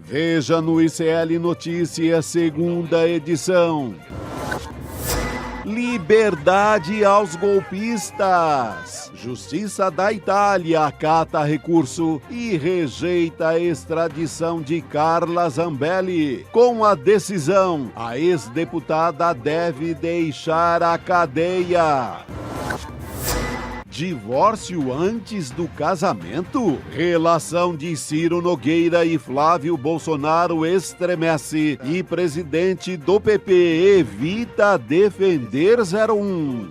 Veja no ICL Notícias, segunda edição. Liberdade aos golpistas. Justiça da Itália acata recurso e rejeita a extradição de Carla Zambelli. Com a decisão, a ex-deputada deve deixar a cadeia. Divórcio antes do casamento? Relação de Ciro Nogueira e Flávio Bolsonaro estremece e presidente do PP evita defender 01.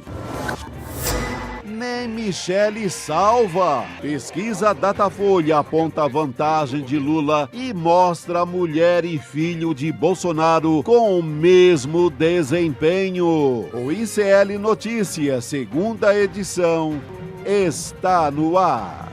Nem Michele salva. Pesquisa Datafolha aponta vantagem de Lula e mostra mulher e filho de Bolsonaro com o mesmo desempenho. O ICL Notícias, segunda edição, está no ar.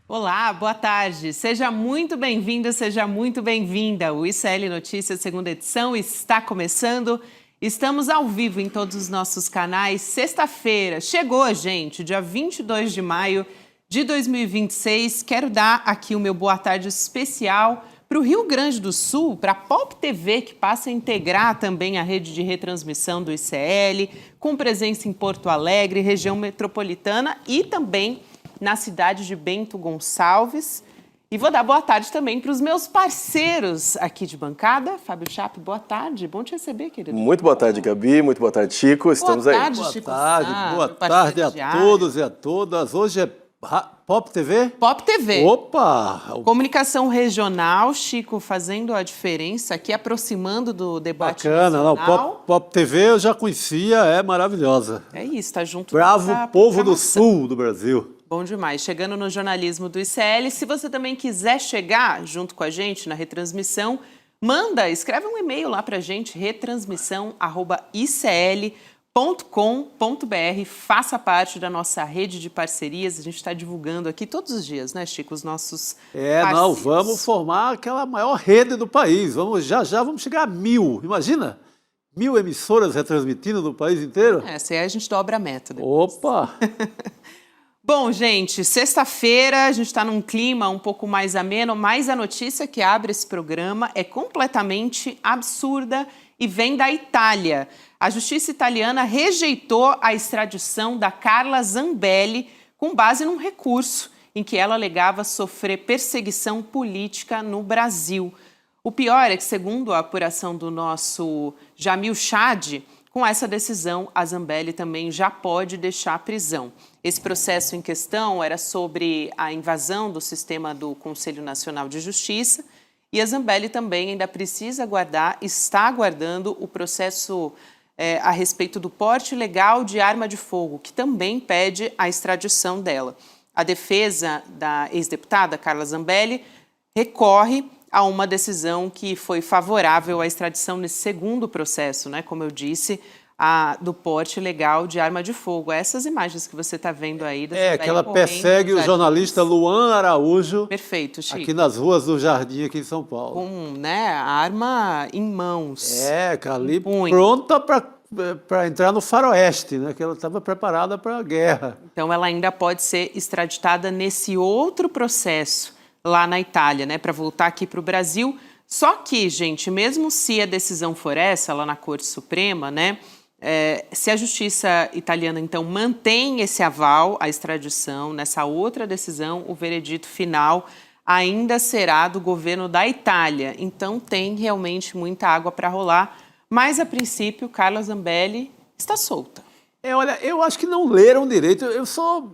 Olá, boa tarde. Seja muito bem-vindo, seja muito bem-vinda. O ICL Notícias, segunda edição, está começando. Estamos ao vivo em todos os nossos canais. Sexta-feira, chegou, gente, dia 22 de maio de 2026. Quero dar aqui o meu boa tarde especial para o Rio Grande do Sul, para a Pop TV, que passa a integrar também a rede de retransmissão do ICL, com presença em Porto Alegre, região metropolitana e também na cidade de Bento Gonçalves. E vou dar boa tarde também para os meus parceiros aqui de bancada. Fábio Chape, boa tarde. Bom te receber, querido. Muito boa tarde, Gabi. Muito boa tarde, Chico. Estamos aí. Boa tarde a todos e a todas. Hoje é Pop TV? Pop TV. Opa! Comunicação regional, Chico, fazendo a diferença aqui, aproximando do debate bacana, nacional. Não, Pop TV eu já conhecia, é maravilhosa. É isso, tá junto. Bravo povo do sul do Brasil. Bom demais. Chegando no jornalismo do ICL, se você também quiser chegar junto com a gente na retransmissão, escreve um e-mail lá pra gente, retransmissão@icl.com.br. Faça parte da nossa rede de parcerias. A gente está divulgando aqui todos os dias, né, Chico, os nossos parceiros. Vamos formar aquela maior rede do país. Já vamos chegar a 1000. Imagina? 1000 emissoras retransmitindo no país inteiro? Essa aí a gente dobra a meta depois. Opa! Bom, gente, sexta-feira, a gente está num clima um pouco mais ameno, mas a notícia que abre esse programa é completamente absurda e vem da Itália. A justiça italiana rejeitou a extradição da Carla Zambelli com base num recurso em que ela alegava sofrer perseguição política no Brasil. O pior é que, segundo a apuração do nosso Jamil Chad, com essa decisão, a Zambelli também já pode deixar a prisão. Esse processo em questão era sobre a invasão do sistema do Conselho Nacional de Justiça e a Zambelli também ainda precisa está aguardando o processo a respeito do porte ilegal de arma de fogo, que também pede a extradição dela. A defesa da ex-deputada Carla Zambelli recorre a uma decisão que foi favorável à extradição nesse segundo processo, né? Como eu disse, do porte ilegal de arma de fogo. Essas imagens que você está vendo aí. Que ela persegue o jornalista Luan Araújo. Perfeito, Chico. Aqui nas ruas do Jardim, aqui em São Paulo. Com a arma em mãos. Ali pronta para entrar no faroeste, né? Que ela estava preparada para a guerra. Então ela ainda pode ser extraditada nesse outro processo lá na Itália, né? Para voltar aqui para o Brasil. Só que, gente, mesmo se a decisão for essa, lá na Corte Suprema, né? Se a justiça italiana, então, mantém esse aval à extradição, nessa outra decisão, o veredito final ainda será do governo da Itália. Então, tem realmente muita água para rolar. Mas, a princípio, Carla Zambelli está solta. Olha, eu acho que não leram direito. Eu só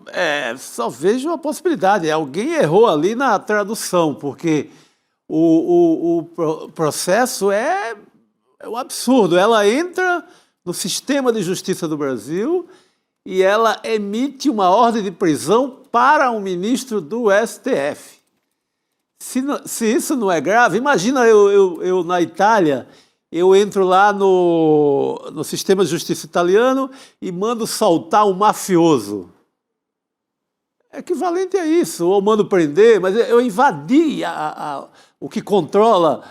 vejo a possibilidade. Alguém errou ali na tradução, porque o processo é um absurdo. Ela entra no sistema de justiça do Brasil e ela emite uma ordem de prisão para um ministro do STF. Se isso não é grave, imagina eu na Itália, eu entro lá no sistema de justiça italiano e mando soltar um mafioso. É equivalente a isso, ou mando prender, mas eu invadi o que controla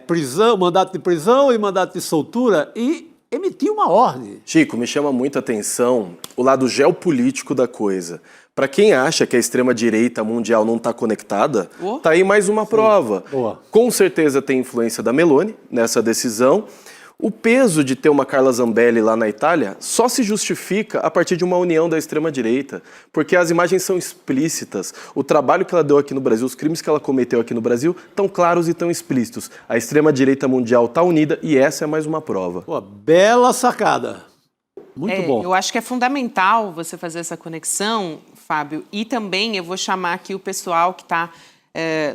prisão, mandato de prisão e mandato de soltura, e emitir uma ordem. Chico, me chama muita atenção o lado geopolítico da coisa. Para quem acha que a extrema-direita mundial não está conectada, tá aí mais uma prova. Boa. Com certeza tem influência da Meloni nessa decisão. O peso de ter uma Carla Zambelli lá na Itália só se justifica a partir de uma união da extrema-direita, porque as imagens são explícitas. O trabalho que ela deu aqui no Brasil, os crimes que ela cometeu aqui no Brasil, estão claros e tão explícitos. A extrema-direita mundial está unida e essa é mais uma prova. Pô, bela sacada. Muito bom. Eu acho que é fundamental você fazer essa conexão, Fábio, e também eu vou chamar aqui o pessoal que está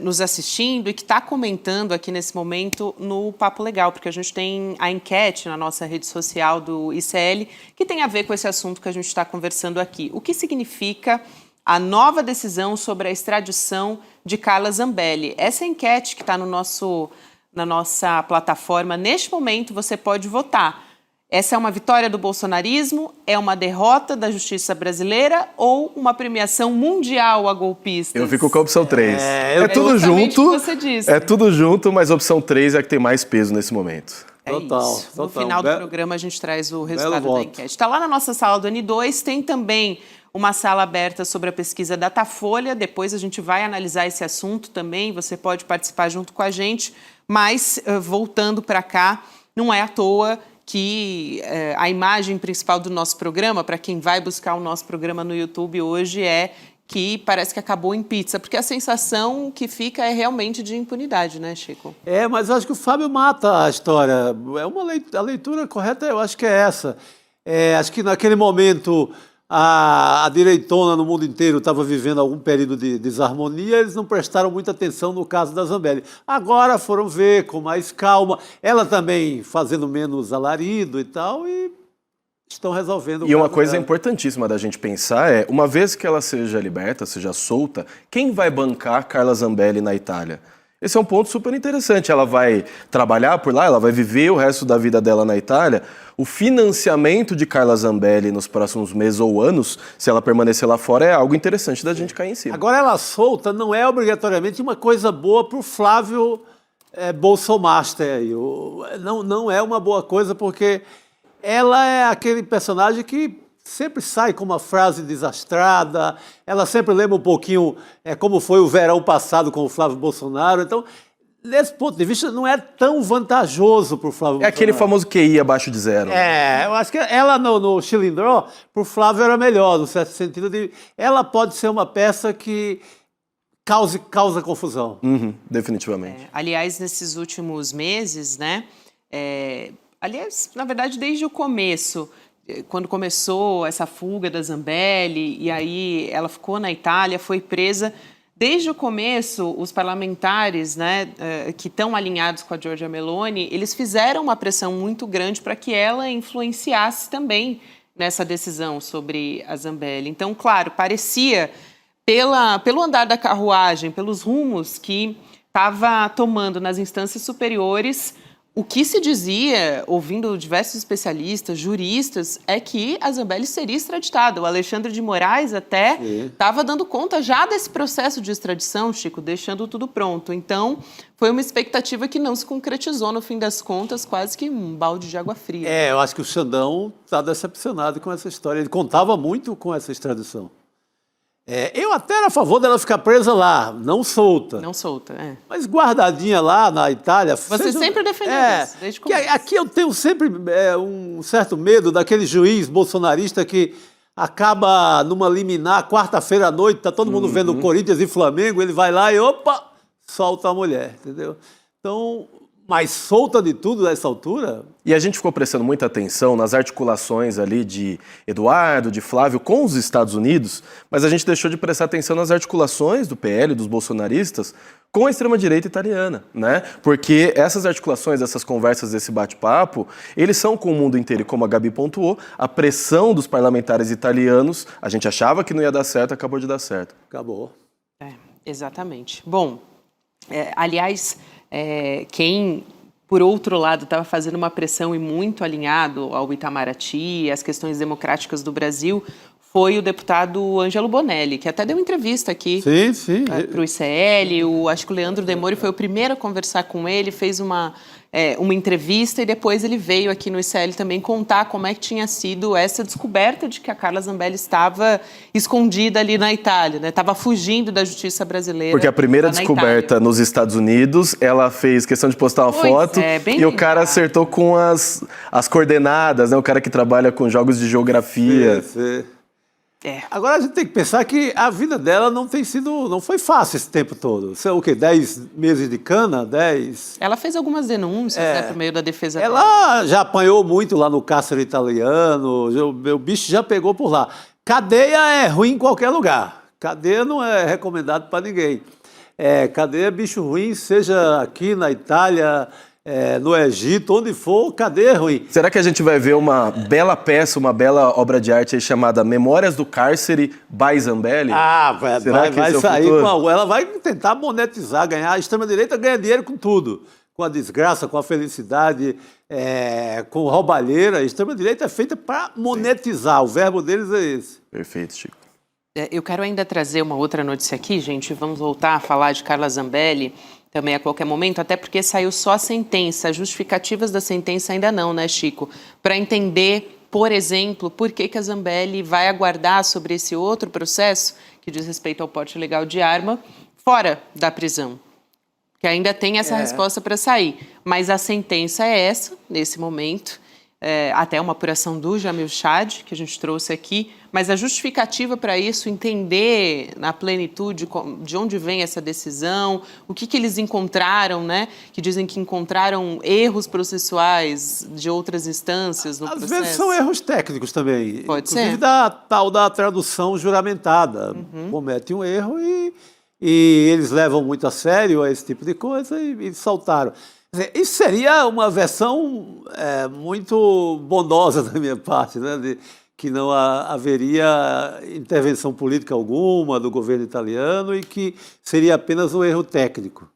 nos assistindo e que está comentando aqui nesse momento no Papo Legal, porque a gente tem a enquete na nossa rede social do ICL que tem a ver com esse assunto que a gente está conversando aqui. O que significa a nova decisão sobre a extradição de Carla Zambelli? Essa enquete que está na nossa plataforma, neste momento você pode votar. Essa é uma vitória do bolsonarismo? É uma derrota da justiça brasileira ou uma premiação mundial a golpistas? Eu fico com a opção 3. É tudo junto. O que você disse. É tudo junto, mas a opção 3 é a que tem mais peso nesse momento. Total. No final do programa a gente traz o resultado da enquete. Está lá na nossa sala do N2, tem também uma sala aberta sobre a pesquisa Datafolha. Depois a gente vai analisar esse assunto também, você pode participar junto com a gente. Mas, voltando para cá, não é à toa que a imagem principal do nosso programa, para quem vai buscar o nosso programa no YouTube hoje, é que parece que acabou em pizza, porque a sensação que fica é realmente de impunidade, né, Chico? Mas eu acho que o Fábio mata a história. A leitura correta, eu acho que é essa. Acho que naquele momento a direitona no mundo inteiro estava vivendo algum período de desarmonia, eles não prestaram muita atenção no caso da Zambelli. Agora foram ver com mais calma, ela também fazendo menos alarido e tal, e estão resolvendo o E uma caso coisa dela. importantíssima da gente pensar é, uma vez que ela seja liberta, seja solta, quem vai bancar Carla Zambelli na Itália? Esse é um ponto super interessante. Ela vai trabalhar por lá, ela vai viver o resto da vida dela na Itália. O financiamento de Carla Zambelli nos próximos meses ou anos, se ela permanecer lá fora, é algo interessante da gente cair em cima. Agora, ela solta não é obrigatoriamente uma coisa boa para o Flávio Bolsomaster. Não é uma boa coisa, porque ela é aquele personagem que sempre sai com uma frase desastrada, ela sempre lembra um pouquinho como foi o verão passado com o Flávio Bolsonaro. Então, desse ponto de vista, não é tão vantajoso para o Flávio Bolsonaro. É aquele famoso QI abaixo de 0. Eu acho que ela no Chilindró, para o Flávio era melhor, no certo sentido de... Ela pode ser uma peça que causa confusão. Definitivamente. Aliás, nesses últimos meses, né? Aliás, na verdade, desde o começo, quando começou essa fuga da Zambelli, e aí ela ficou na Itália, foi presa. Desde o começo, os parlamentares, né, que estão alinhados com a Giorgia Meloni, eles fizeram uma pressão muito grande para que ela influenciasse também nessa decisão sobre a Zambelli. Então, claro, parecia, pelo andar da carruagem, pelos rumos que estava tomando nas instâncias superiores, o que se dizia, ouvindo diversos especialistas, juristas, é que a Zambelli seria extraditada. O Alexandre de Moraes até estava dando conta já desse processo de extradição, Chico, deixando tudo pronto. Então, foi uma expectativa que não se concretizou, no fim das contas, quase que um balde de água fria. Eu acho que o Xandão está decepcionado com essa história. Ele contava muito com essa extradição. Eu até era a favor dela ficar presa lá, não solta. Não solta, Mas guardadinha lá na Itália... Você sempre defendeu isso, desde o começo. Aqui eu tenho sempre um certo medo daquele juiz bolsonarista que acaba numa liminar, quarta-feira à noite, tá todo mundo vendo Corinthians e Flamengo, ele vai lá e, opa, solta a mulher, entendeu? Então... mais solta de tudo nessa altura. E a gente ficou prestando muita atenção nas articulações ali de Eduardo, de Flávio com os Estados Unidos, mas a gente deixou de prestar atenção nas articulações do PL, dos bolsonaristas, com a extrema-direita italiana, né? Porque essas articulações, essas conversas, esse bate-papo, eles são com o mundo inteiro. E como a Gabi pontuou, a pressão dos parlamentares italianos, a gente achava que não ia dar certo, acabou de dar certo. Acabou. Exatamente. Bom, aliás... quem, por outro lado, estava fazendo uma pressão e muito alinhado ao Itamaraty, às questões democráticas do Brasil, foi o deputado Ângelo Bonelli, que até deu entrevista aqui para o ICL. Acho que o Leandro Demori foi o primeiro a conversar com ele, fez uma uma entrevista e depois ele veio aqui no ICL também contar como é que tinha sido essa descoberta de que a Carla Zambelli estava escondida ali na Itália, né? Estava fugindo da justiça brasileira. Porque a primeira descoberta nos Estados Unidos, ela fez questão de postar uma foto e o cara acertou com as coordenadas, né? O cara que trabalha com jogos de geografia. Agora a gente tem que pensar que a vida dela não foi fácil esse tempo todo. São o quê? 10 meses de cana? 10? Ela fez algumas denúncias, né, por meio da defesa dela. Ela já apanhou muito lá no cárcere italiano, o bicho já pegou por lá. Cadeia é ruim em qualquer lugar. Cadeia não é recomendado para ninguém. Cadeia é bicho ruim, seja aqui na Itália, no Egito, onde for, cadeia é ruim. Será que a gente vai ver uma bela peça, uma bela obra de arte aí chamada Memórias do Cárcere by Zambelli? Vai sair ela vai tentar monetizar, ganhar. A extrema-direita ganha dinheiro com tudo. Com a desgraça, com a felicidade, com roubalheira. A extrema-direita é feita para monetizar. O verbo deles é esse. Perfeito, Chico. Eu quero ainda trazer uma outra notícia aqui, gente. Vamos voltar a falar de Carla Zambelli também a qualquer momento, até porque saiu só a sentença, as justificativas da sentença ainda não, né, Chico? Para entender, por exemplo, por que a Zambelli vai aguardar sobre esse outro processo, que diz respeito ao porte ilegal de arma, fora da prisão. Que ainda tem essa resposta para sair. Mas a sentença é essa, nesse momento, até uma apuração do Jamil Chad, que a gente trouxe aqui, mas a justificativa para isso, entender na plenitude de onde vem essa decisão, o que eles encontraram, né? Que dizem que encontraram erros processuais de outras instâncias no processo. Às vezes são erros técnicos também. Pode Inclusive ser. da tal da tradução juramentada. Comete um erro e eles levam muito a sério esse tipo de coisa e saltaram. Isso seria uma versão muito bondosa da minha parte, né? Que não haveria intervenção política alguma do governo italiano e que seria apenas um erro técnico.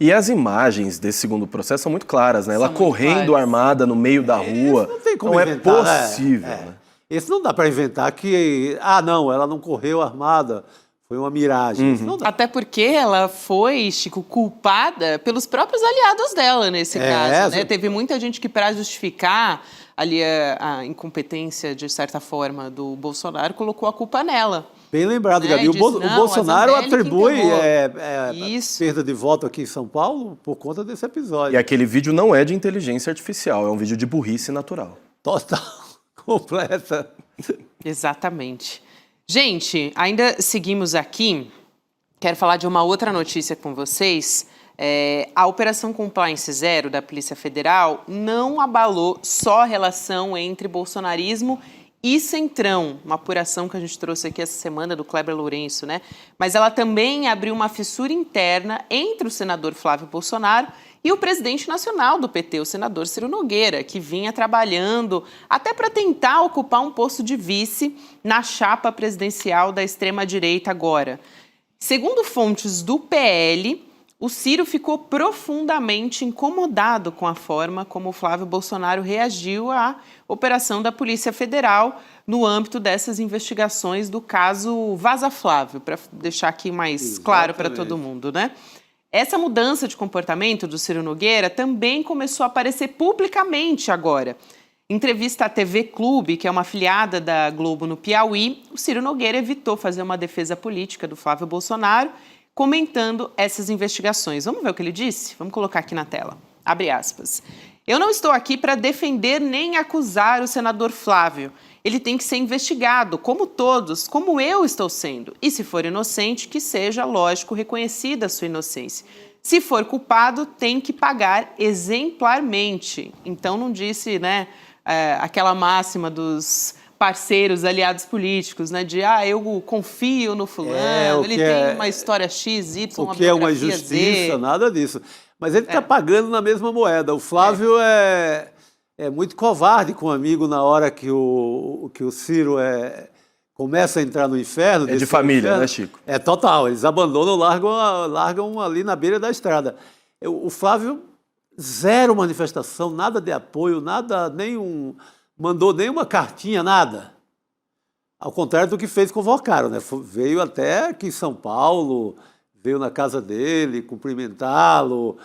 E as imagens desse segundo processo são muito claras, né? Ela correndo armada no meio da rua. Não tem como não inventar, é possível. Né? Esse não dá para inventar que... não, ela não correu armada. Foi uma miragem. Não dá. Até porque ela foi, Chico, culpada pelos próprios aliados dela nesse caso. Né? Teve muita gente que, para justificar ali a incompetência, de certa forma, do Bolsonaro, colocou a culpa nela. Bem lembrado, Gabi. O Bolsonaro atribui a perda de voto aqui em São Paulo por conta desse episódio. E aquele vídeo não é de inteligência artificial, é um vídeo de burrice natural. Total, completa. Exatamente. Gente, ainda seguimos aqui. Quero falar de uma outra notícia com vocês. A Operação Compliance Zero da Polícia Federal não abalou só a relação entre bolsonarismo e Centrão, uma apuração que a gente trouxe aqui essa semana do Kleber Lourenço, né? Mas ela também abriu uma fissura interna entre o senador Flávio Bolsonaro e o presidente nacional do PT, o senador Ciro Nogueira, que vinha trabalhando até para tentar ocupar um posto de vice na chapa presidencial da extrema-direita agora. Segundo fontes do PL, o Ciro ficou profundamente incomodado com a forma como o Flávio Bolsonaro reagiu à operação da Polícia Federal no âmbito dessas investigações do caso Vaza Flávio, para deixar aqui mais claro para todo mundo, né? Essa mudança de comportamento do Ciro Nogueira também começou a aparecer publicamente agora. Em entrevista à TV Clube, que é uma afiliada da Globo no Piauí, o Ciro Nogueira evitou fazer uma defesa política do Flávio Bolsonaro, comentando essas investigações. Vamos ver o que ele disse? Vamos colocar aqui na tela. Abre aspas. Eu não estou aqui para defender nem acusar o senador Flávio. Ele tem que ser investigado, como todos, como eu estou sendo. E se for inocente, que seja, lógico, reconhecida a sua inocência. Se for culpado, tem que pagar exemplarmente. Então não disse, né, aquela máxima dos parceiros, aliados políticos, né, de eu confio no fulano, ele tem uma história X, Y, uma biografia Z. O que é uma injustiça, nada disso. Mas ele está pagando na mesma moeda. O Flávio é muito covarde com o amigo na hora que o Ciro começa a entrar no inferno. É de família, né, Chico? É total. Eles abandonam, largam ali na beira da estrada. O Flávio, zero manifestação, nada de apoio, mandou nenhuma cartinha, nada. Ao contrário do que fez convocaram, né? Veio até aqui em São Paulo, veio na casa dele cumprimentá-lo,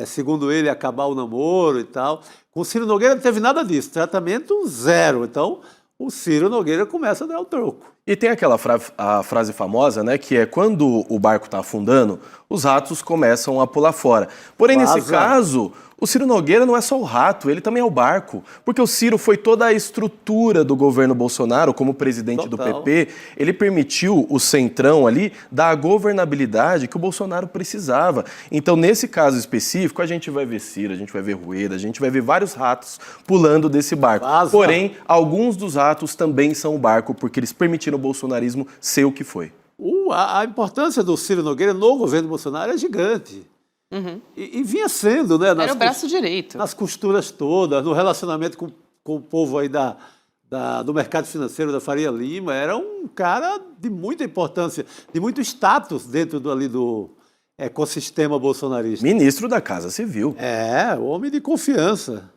segundo ele, acabar o namoro e tal. Com o Ciro Nogueira não teve nada disso, tratamento zero. Então, o Ciro Nogueira começa a dar o troco. E tem aquela a frase famosa, né, que é quando o barco está afundando, os ratos começam a pular fora. Porém, nesse caso, o Ciro Nogueira não é só o rato, ele também é o barco. Porque o Ciro foi toda a estrutura do governo Bolsonaro, como presidente do PP, ele permitiu o centrão ali dar a governabilidade que o Bolsonaro precisava. Então, nesse caso específico, a gente vai ver Ciro, a gente vai ver Rueda, a gente vai ver vários ratos pulando desse barco. Porém, alguns dos ratos também são o barco, porque eles permitiram o bolsonarismo ser o que foi. A importância do Ciro Nogueira no governo Bolsonaro é gigante. E vinha sendo, né? Era o braço direito. Nas costuras todas, no relacionamento com o povo aí do mercado financeiro da Faria Lima. Era um cara de muita importância, de muito status dentro do ecossistema bolsonarista. Ministro da Casa Civil. Homem de confiança.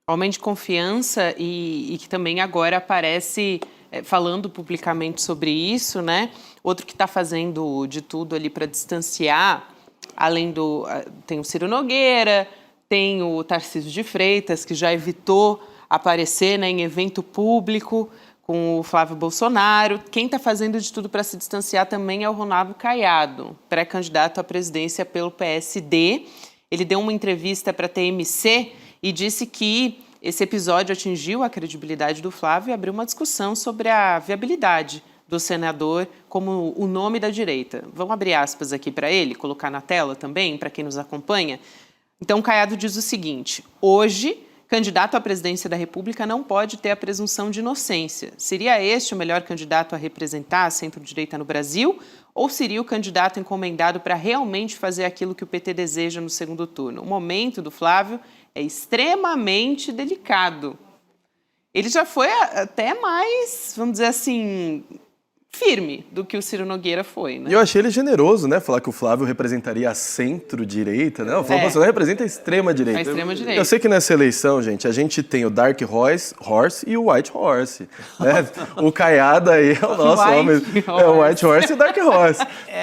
Homem de confiança e que também agora aparece falando publicamente sobre isso, né? Outro que está fazendo de tudo ali para distanciar, além do... Tem o Ciro Nogueira, tem o Tarcísio de Freitas, que já evitou aparecer, né, em evento público com o Flávio Bolsonaro. Quem está fazendo de tudo para se distanciar também é o Ronaldo Caiado, pré-candidato à presidência pelo PSD. Ele deu uma entrevista para a TMC e disse que esse episódio atingiu a credibilidade do Flávio e abriu uma discussão sobre a viabilidade do senador como o nome da direita. Vamos abrir aspas aqui para ele, colocar na tela também, para quem nos acompanha. Então, Caiado diz o seguinte: hoje, candidato à presidência da República não pode ter a presunção de inocência. Seria este o melhor candidato a representar a centro-direita no Brasil? Ou seria o candidato encomendado para realmente fazer aquilo que o PT deseja no segundo turno? O momento do Flávio é extremamente delicado. Ele já foi até mais, vamos dizer assim, firme do que o Ciro Nogueira foi, né? E eu achei ele generoso, né? Falar que o Flávio representaria a centro-direita, né? O Flávio Bolsonaro representa a extrema-direita. A extrema-direita. Eu sei que nessa eleição, gente, a gente tem o Dark Horse e o White Horse, né? O Caiado aí é o nosso homem. É o White Horse e o Dark Horse.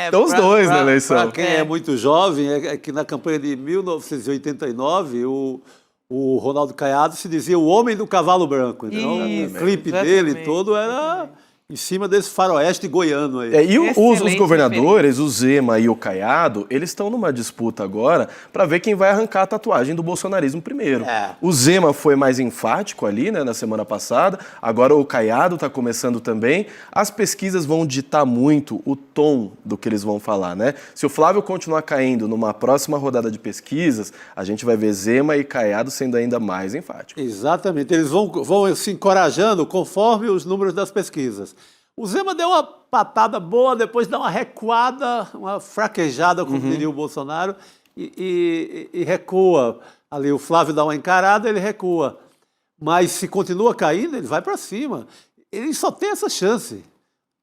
Então os dois na eleição. Para quem é muito jovem, é que na campanha de 1989, o Ronaldo Caiado se dizia o homem do cavalo branco. Então, o clipe dele todo era em cima desse faroeste goiano aí. E os governadores, o Zema e o Caiado, eles estão numa disputa agora para ver quem vai arrancar a tatuagem do bolsonarismo primeiro. O Zema foi mais enfático ali, né, na semana passada, agora o Caiado está começando também. As pesquisas vão ditar muito o tom do que eles vão falar, né? Se o Flávio continuar caindo numa próxima rodada de pesquisas, a gente vai ver Zema e Caiado sendo ainda mais enfáticos. Exatamente, eles vão se encorajando conforme os números das pesquisas. O Zema deu uma patada boa, depois dá uma recuada, uma fraquejada, como diria o Bolsonaro, e recua. Ali o Flávio dá uma encarada, ele recua. Mas se continua caindo, ele vai para cima. Ele só tem essa chance,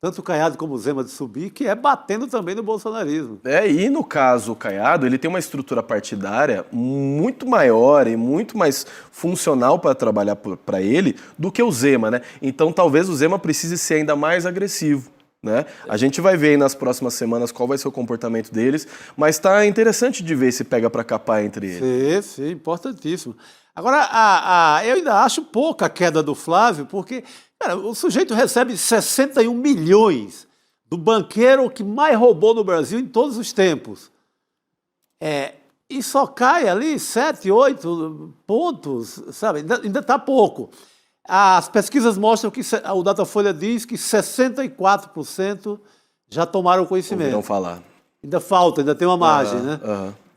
tanto o Caiado como o Zema, de subir, que é batendo também no bolsonarismo. E no caso o Caiado, ele tem uma estrutura partidária muito maior e muito mais funcional para trabalhar para ele do que o Zema, né? Então talvez o Zema precise ser ainda mais agressivo, né? A gente vai ver aí nas próximas semanas qual vai ser o comportamento deles, mas está interessante de ver se pega para capar entre eles. Sim, importantíssimo. Agora, eu ainda acho pouca a queda do Flávio, porque cara, o sujeito recebe 61 milhões do banqueiro que mais roubou no Brasil em todos os tempos. E só cai ali 7, 8 pontos, sabe? Ainda está pouco. As pesquisas mostram que o Datafolha diz que 64% já tomaram conhecimento. Ouviram falar. Ainda falta, ainda tem uma margem, né?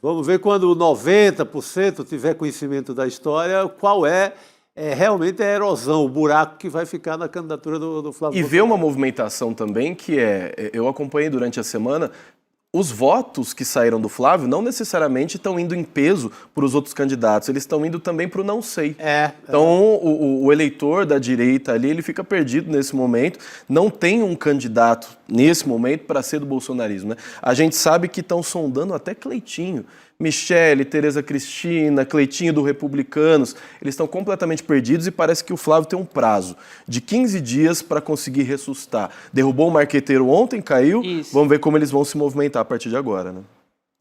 Vamos ver quando 90% tiver conhecimento da história, qual é realmente a erosão, o buraco que vai ficar na candidatura do Flávio. E ver uma movimentação também que eu acompanhei durante a semana, os votos que saíram do Flávio não necessariamente estão indo em peso para os outros candidatos, eles estão indo também para o não sei. Então, o eleitor da direita ali, ele fica perdido nesse momento, não tem um candidato nesse momento para ser do bolsonarismo, né? A gente sabe que estão sondando até Cleitinho, Michele, Tereza Cristina, Cleitinho do Republicanos, eles estão completamente perdidos e parece que o Flávio tem um prazo de 15 dias para conseguir ressuscitar. Derrubou o marqueteiro ontem, caiu, vamos ver como eles vão se movimentar a partir de agora, né?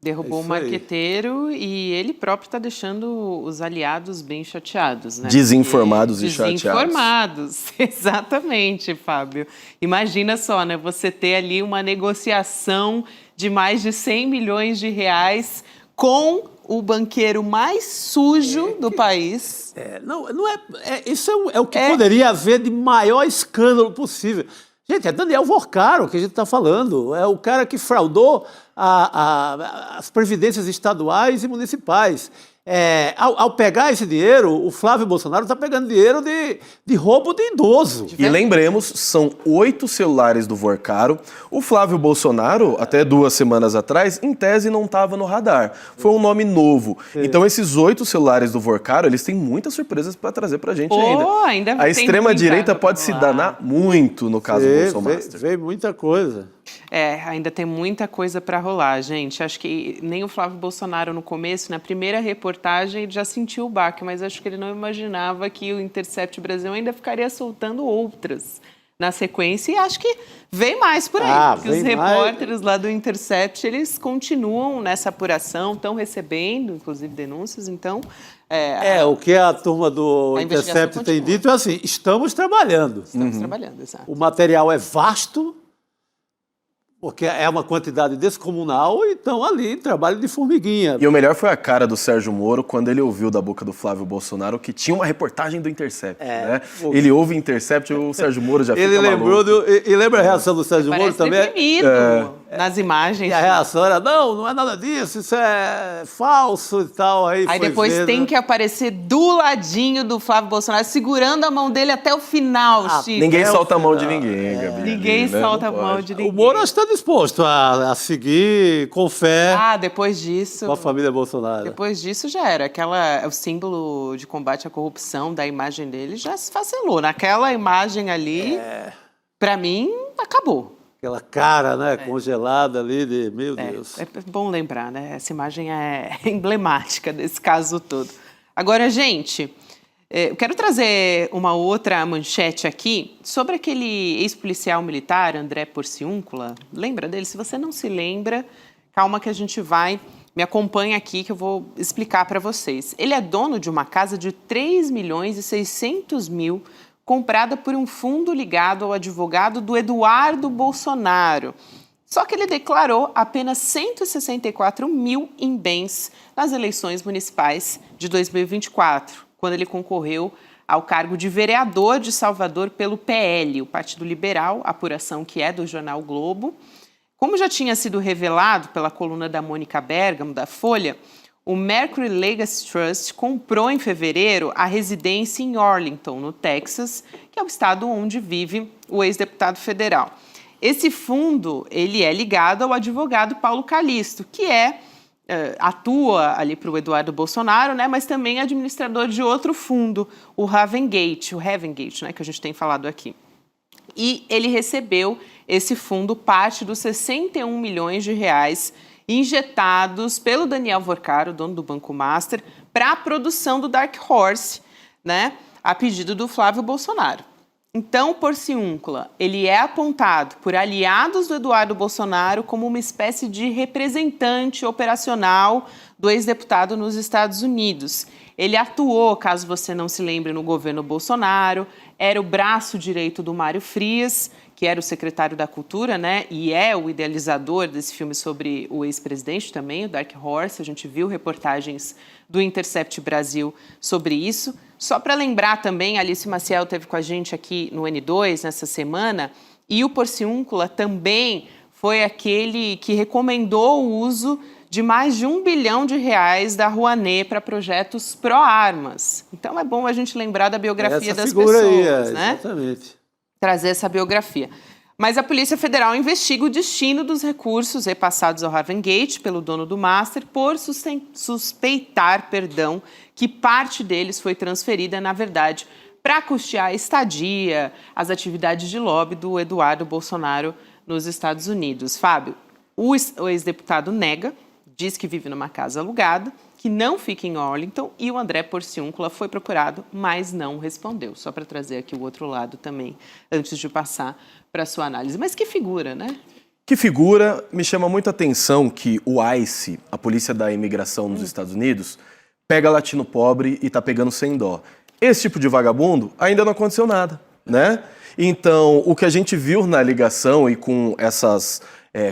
Derrubou o marqueteiro e ele próprio está deixando os aliados bem chateados, né? Desinformados e chateados. Desinformados, exatamente, Fábio. Imagina só, né? Você ter ali uma negociação de mais de 100 milhões de reais com o banqueiro mais sujo do país. Isso é o que poderia haver de maior escândalo possível. Gente, é Daniel Vorcaro que a gente está falando. É o cara que fraudou as previdências estaduais e municipais. Ao pegar esse dinheiro, o Flávio Bolsonaro está pegando dinheiro de roubo de idoso. E lembremos, são 8 celulares do Vorcaro. O Flávio Bolsonaro, até 2 semanas atrás, em tese não estava no radar. Foi um nome novo. Então esses 8 celulares do Vorcaro, eles têm muitas surpresas para trazer para a gente ainda. A extrema-direita pode se danar muito no caso Bolsonaro. Veio muita coisa. Ainda tem muita coisa para rolar, gente. Acho que nem o Flávio Bolsonaro no começo, na primeira reportagem, ele já sentiu o baque, mas acho que ele não imaginava que o Intercept Brasil ainda ficaria soltando outras na sequência, e acho que vem mais por aí, porque os repórteres lá do Intercept, eles continuam nessa apuração, estão recebendo, inclusive, denúncias, então... o que a turma do Intercept tem dito é assim, estamos trabalhando. Estamos trabalhando, exato. O material é vasto, porque é uma quantidade descomunal, e estão ali, trabalho de formiguinha. E o melhor foi a cara do Sérgio Moro quando ele ouviu da boca do Flávio Bolsonaro que tinha uma reportagem do Intercept, né? Ele ouve Intercept e o Sérgio Moro já fica maluco. E lembra a reação do Sérgio Moro também? Deprimido nas imagens. E a reação era, não é nada disso, isso é falso e tal. Aí depois tem que aparecer do ladinho do Flávio Bolsonaro, segurando a mão dele até o final, Chico. Ninguém solta a mão de ninguém, Gabi. Ninguém solta a mão de ninguém. O Moro está disposto a seguir com fé depois disso, com a família Bolsonaro. Depois disso já era. O símbolo de combate à corrupção da imagem dele já se esfacelou. Naquela imagem ali, para mim, acabou. Aquela cara, né, congelada ali de... Meu Deus. É bom lembrar, né? Essa imagem é emblemática desse caso todo. Agora, gente... Eu quero trazer uma outra manchete aqui sobre aquele ex-policial militar, André Porciúncula. Lembra dele? Se você não se lembra, calma que a gente vai... Me acompanha aqui que eu vou explicar para vocês. Ele é dono de uma casa de 3.600.000, comprada por um fundo ligado ao advogado do Eduardo Bolsonaro. Só que ele declarou apenas 164 mil em bens nas eleições municipais de 2024. Quando ele concorreu ao cargo de vereador de Salvador pelo PL, o Partido Liberal, apuração que é do jornal Globo. Como já tinha sido revelado pela coluna da Mônica Bergamo, da Folha, o Mercury Legacy Trust comprou em fevereiro a residência em Arlington, no Texas, que é o estado onde vive o ex-deputado federal. Esse fundo ele é ligado ao advogado Paulo Calixto, que atua ali para o Eduardo Bolsonaro, né, mas também é administrador de outro fundo, o Ravengate, né, que a gente tem falado aqui. E ele recebeu esse fundo parte dos 61 milhões de reais injetados pelo Daniel Vorcaro, dono do Banco Master, para a produção do Dark Horse, né, a pedido do Flávio Bolsonaro. Então, Porciúncula, ele é apontado por aliados do Eduardo Bolsonaro como uma espécie de representante operacional do ex-deputado nos Estados Unidos. Ele atuou, caso você não se lembre, no governo Bolsonaro, era o braço direito do Mário Frias, que era o secretário da Cultura, né? E é o idealizador desse filme sobre o ex-presidente também, o Dark Horse. A gente viu reportagens do Intercept Brasil sobre isso. Só para lembrar também, a Alice Maciel esteve com a gente aqui no N2 nessa semana, e o Porciúncula também foi aquele que recomendou o uso de mais de R$1 bilhão da Rouanet para projetos pró-armas. Então é bom a gente lembrar da biografia das pessoas, né? Exatamente. Trazer essa biografia. Mas a Polícia Federal investiga o destino dos recursos repassados ao Ravengate pelo dono do Master por suspeitar, que parte deles foi transferida, na verdade, para custear a estadia, as atividades de lobby do Eduardo Bolsonaro nos Estados Unidos. Fábio, o ex-deputado nega, diz que vive numa casa alugada, que não fica em Arlington, e o André Porciúncula foi procurado, mas não respondeu. Só para trazer aqui o outro lado também, antes de passar para a sua análise. Mas que figura, né? Que figura. Me chama muita atenção que o ICE, a Polícia da Imigração nos Estados Unidos, pega latino pobre e tá pegando sem dó. Esse tipo de vagabundo ainda não aconteceu nada, né? Então, o que a gente viu na ligação e com essas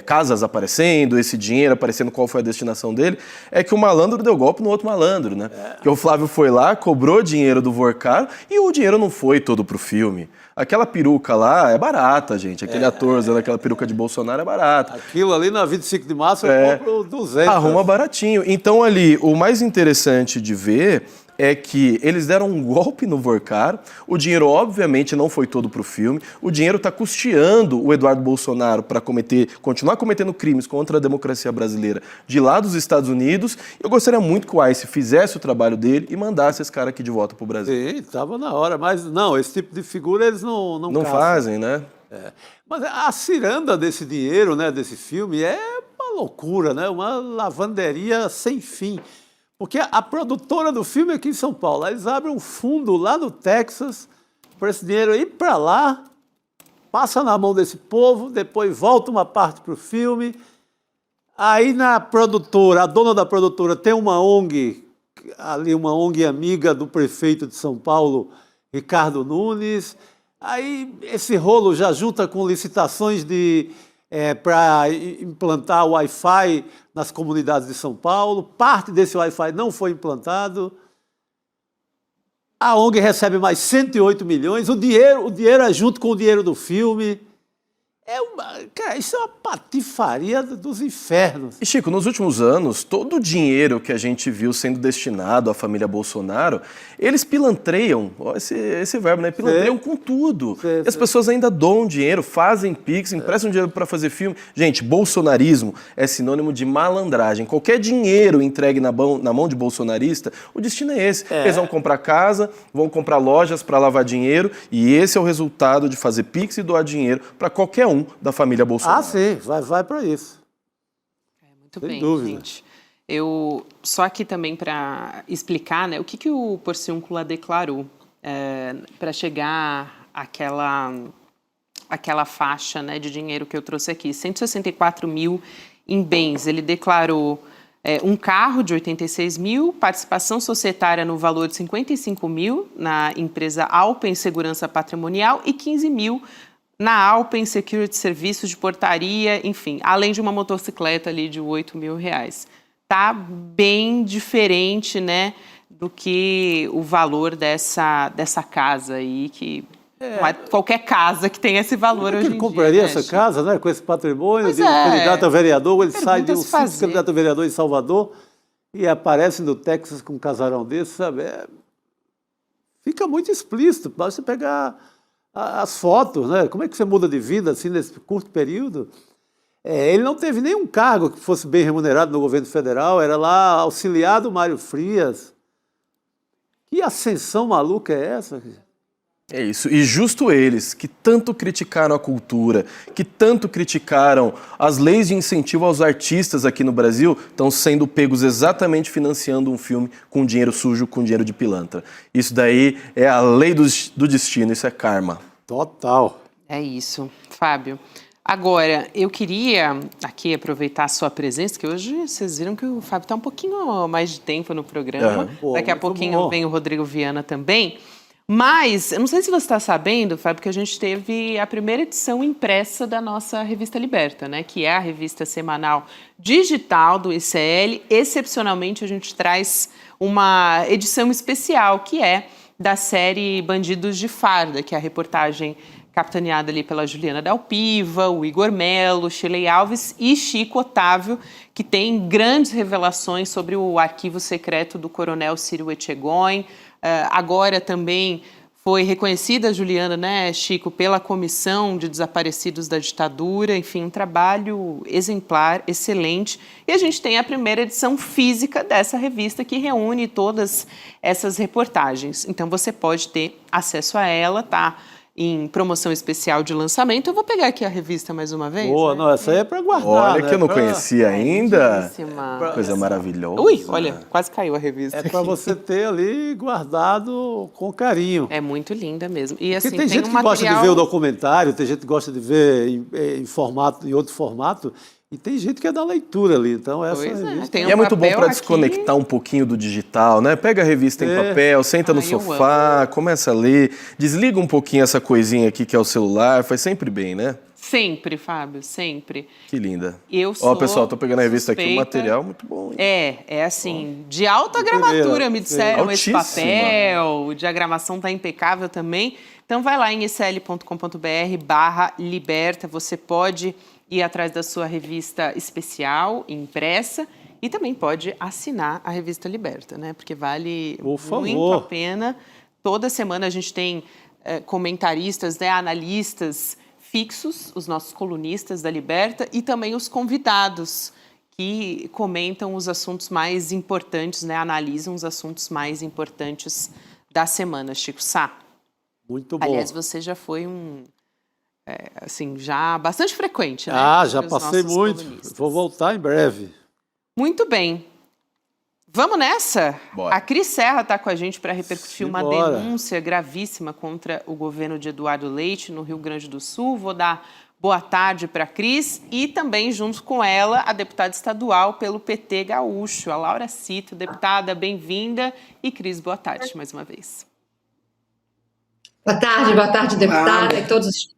casas aparecendo, esse dinheiro aparecendo, qual foi a destinação dele, é que o malandro deu golpe no outro malandro, né? Que o Flávio foi lá, cobrou dinheiro do Vorcaro e o dinheiro não foi todo pro filme. Aquela peruca lá é barata, gente. Aquele ator usando aquela peruca de Bolsonaro é barata. Aquilo ali na 25 de março eu compro 200. Arruma baratinho. Então ali, o mais interessante de ver é que eles deram um golpe no Vorcaro, o dinheiro obviamente não foi todo para o filme, o dinheiro está custeando o Eduardo Bolsonaro para continuar cometendo crimes contra a democracia brasileira de lá dos Estados Unidos. Eu gostaria muito que o ICE fizesse o trabalho dele e mandasse esse cara aqui de volta para o Brasil. Sim, estava na hora, mas não, esse tipo de figura eles não fazem, né? Mas a ciranda desse dinheiro, né, desse filme, é uma loucura, né? Uma lavanderia sem fim. Porque a produtora do filme é aqui em São Paulo. Eles abrem um fundo lá no Texas para esse dinheiro ir para lá, passa na mão desse povo, depois volta uma parte para o filme. Aí na produtora, a dona da produtora tem uma ONG, ali uma ONG amiga do prefeito de São Paulo, Ricardo Nunes. Aí esse rolo já junta com licitações para implantar o Wi-Fi nas comunidades de São Paulo. Parte desse Wi-Fi não foi implantado. A ONG recebe mais 108 milhões. O dinheiro é junto com o dinheiro do filme. Cara, isso é uma patifaria dos infernos. E Chico, nos últimos anos, todo o dinheiro que a gente viu sendo destinado à família Bolsonaro, eles pilantreiam, esse verbo, né? Pilantreiam com tudo. E as pessoas ainda doam dinheiro, fazem pix, emprestam dinheiro para fazer filme. Gente, bolsonarismo é sinônimo de malandragem. Qualquer dinheiro entregue na mão de bolsonarista, o destino é esse. Eles vão comprar casa, vão comprar lojas para lavar dinheiro, e esse é o resultado de fazer pix e doar dinheiro para qualquer um da família Bolsonaro. Ah, sim, vai para isso. Muito Sem bem, dúvida. gente. Eu só aqui também para explicar, né, o que o Porciúncula declarou para chegar àquela faixa, né, de dinheiro que eu trouxe aqui, 164 mil em bens. Ele declarou um carro de 86 mil, participação societária no valor de 55 mil na empresa Alpen Segurança Patrimonial e 15 mil na Alpen Security Serviços de Portaria, enfim, além de uma motocicleta ali de 8 mil reais. Tá bem diferente, né, do que o valor dessa casa aí, que qualquer casa que tenha esse valor hoje em dia. Ele compraria né, essa Chico? casa, né, com esse patrimônio Pois de candidato a vereador, ele sai de um Perguntas fazer. simples candidato a vereador em Salvador e aparece no Texas com um casarão desse, sabe? Fica muito explícito, basta pegar as fotos, né? Como é que você muda de vida assim nesse curto período? Ele não teve nenhum cargo que fosse bem remunerado no governo federal, era lá auxiliar do Mário Frias. Que ascensão maluca é essa? É isso, e justo eles, que tanto criticaram a cultura, que tanto criticaram as leis de incentivo aos artistas aqui no Brasil, estão sendo pegos exatamente financiando um filme com dinheiro sujo, com dinheiro de pilantra. Isso daí é a lei do destino, isso é karma. Total. É isso, Fábio. Agora, eu queria aqui aproveitar a sua presença, que hoje vocês viram que o Fábio está um pouquinho mais de tempo no programa. Daqui a pouquinho vem o Rodrigo Viana também. Mas, eu não sei se você está sabendo, Fábio, que a gente teve a primeira edição impressa da nossa Revista Liberta, né? Que é a revista semanal digital do ICL. Excepcionalmente, a gente traz uma edição especial, que é da série Bandidos de Farda, que é a reportagem capitaneada ali pela Juliana Dalpiva, o Igor Melo, Shirley Alves e Chico Otávio, que tem grandes revelações sobre o arquivo secreto do coronel Ciro Etchegóin. Agora também foi reconhecida a Juliana, né, Chico, pela Comissão de Desaparecidos da Ditadura. Enfim, um trabalho exemplar, excelente. E a gente tem a primeira edição física dessa revista que reúne todas essas reportagens. Então você pode ter acesso a ela, tá em promoção especial de lançamento. Eu vou pegar aqui a revista mais uma vez. Boa, né? não, essa aí é para guardar. Olha né? que eu não conhecia ainda. Lindíssima. Coisa maravilhosa. Ui, olha, quase caiu a revista. É para você ter ali guardado com carinho. É muito linda mesmo. E assim, Porque tem gente um que gosta de material... ver o documentário, tem gente que gosta de ver em outro formato, e tem gente que é da leitura ali. Então, essa Pois é, revista tem E é muito bom papel para aqui. desconectar um pouquinho do digital, né? Pega a revista em papel, senta no Ai, eu sofá, começa a ler, desliga um pouquinho essa coisinha aqui que é o celular, faz sempre bem, né? Sempre, Fábio, sempre. Que linda. Eu sou Ó, pessoal, tô pegando a revista aqui, o suspeita. material muito bom. Hein? É assim, de alta gramatura, me disseram esse Altíssima. papel, a diagramação tá impecável também. Então vai lá em icl.com.br/liberta, você pode ir atrás da sua revista especial, impressa, e também pode assinar a revista Liberta, né? Porque vale Por muito favor. a pena. Toda semana a gente tem comentaristas, né, analistas fixos, os nossos colunistas da Liberta, e também os convidados que comentam os assuntos mais importantes, né, analisam os assuntos mais importantes da semana. Chico Sá, Muito bom. aliás, você já foi assim, já bastante frequente, né? Já entre os passei nossos muito. colunistas. Vou voltar em breve. Muito bem. Vamos nessa? Bora. A Cris Serra está com a gente para repercutir uma Simbora. denúncia gravíssima contra o governo de Eduardo Leite, no Rio Grande do Sul. Vou dar boa tarde para a Cris e também, junto com ela, a deputada estadual pelo PT Gaúcho, a Laura Cito. Deputada, bem-vinda. E Cris, boa tarde mais uma vez. Boa tarde, deputada e todos.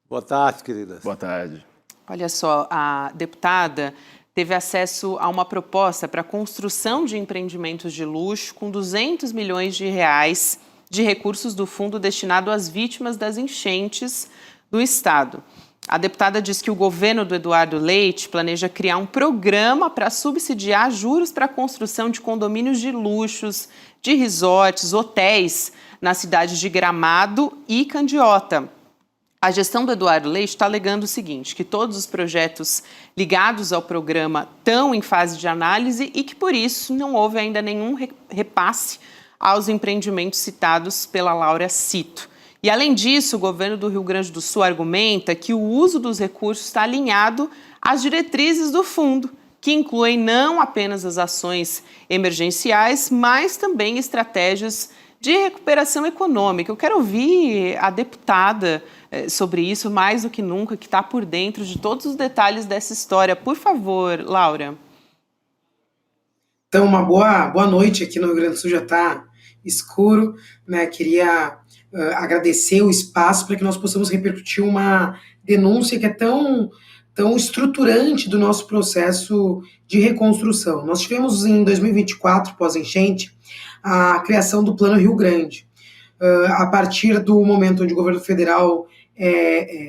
Boa tarde, queridas. Boa tarde. Olha só, a deputada teve acesso a uma proposta para a construção de empreendimentos de luxo com 200 milhões de reais de recursos do fundo destinado às vítimas das enchentes do estado. A deputada diz que o governo do Eduardo Leite planeja criar um programa para subsidiar juros para a construção de condomínios de luxos, de resorts, hotéis na cidade de Gramado e Candiota. A gestão do Eduardo Leite está alegando o seguinte, que todos os projetos ligados ao programa estão em fase de análise e que, por isso, não houve ainda nenhum repasse aos empreendimentos citados pela Laura Cito. E, além disso, o governo do Rio Grande do Sul argumenta que o uso dos recursos está alinhado às diretrizes do fundo, que incluem não apenas as ações emergenciais, mas também estratégias de recuperação econômica. Eu quero ouvir a deputada sobre isso, mais do que nunca, que está por dentro de todos os detalhes dessa história. Por favor, Laura. Então, uma boa noite. Aqui no Rio Grande do Sul já está escuro, né? Queria agradecer o espaço para que nós possamos repercutir uma denúncia que é tão estruturante do nosso processo de reconstrução. Nós tivemos em 2024, pós-enchente, a criação do Plano Rio Grande. A partir do momento onde o governo federal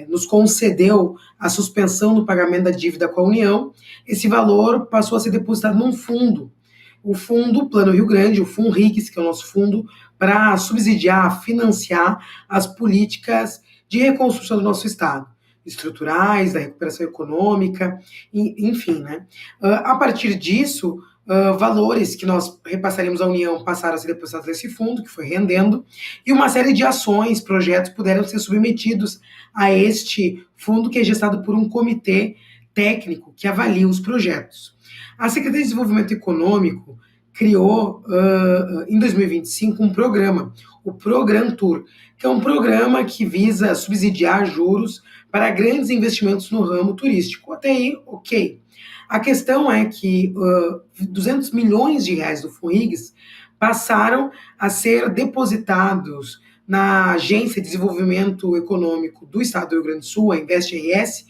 nos concedeu a suspensão do pagamento da dívida com a União, esse valor passou a ser depositado num fundo. O fundo Plano Rio Grande, o FUNRIGS, que é o nosso fundo, para subsidiar, financiar as políticas de reconstrução do nosso Estado, estruturais, da recuperação econômica, enfim, né? A partir disso, valores que nós repassaremos à União passaram a ser depositados nesse fundo, que foi rendendo, e uma série de ações, projetos puderam ser submetidos a este fundo, que é gestado por um comitê técnico que avalia os projetos. A Secretaria de Desenvolvimento Econômico criou, em 2025, um programa, o Prograntur, que é um programa que visa subsidiar juros para grandes investimentos no ramo turístico. Até aí, ok. A questão é que 200 milhões de reais do FUNRIGS passaram a ser depositados na Agência de Desenvolvimento Econômico do Estado do Rio Grande do Sul, a InvestRS,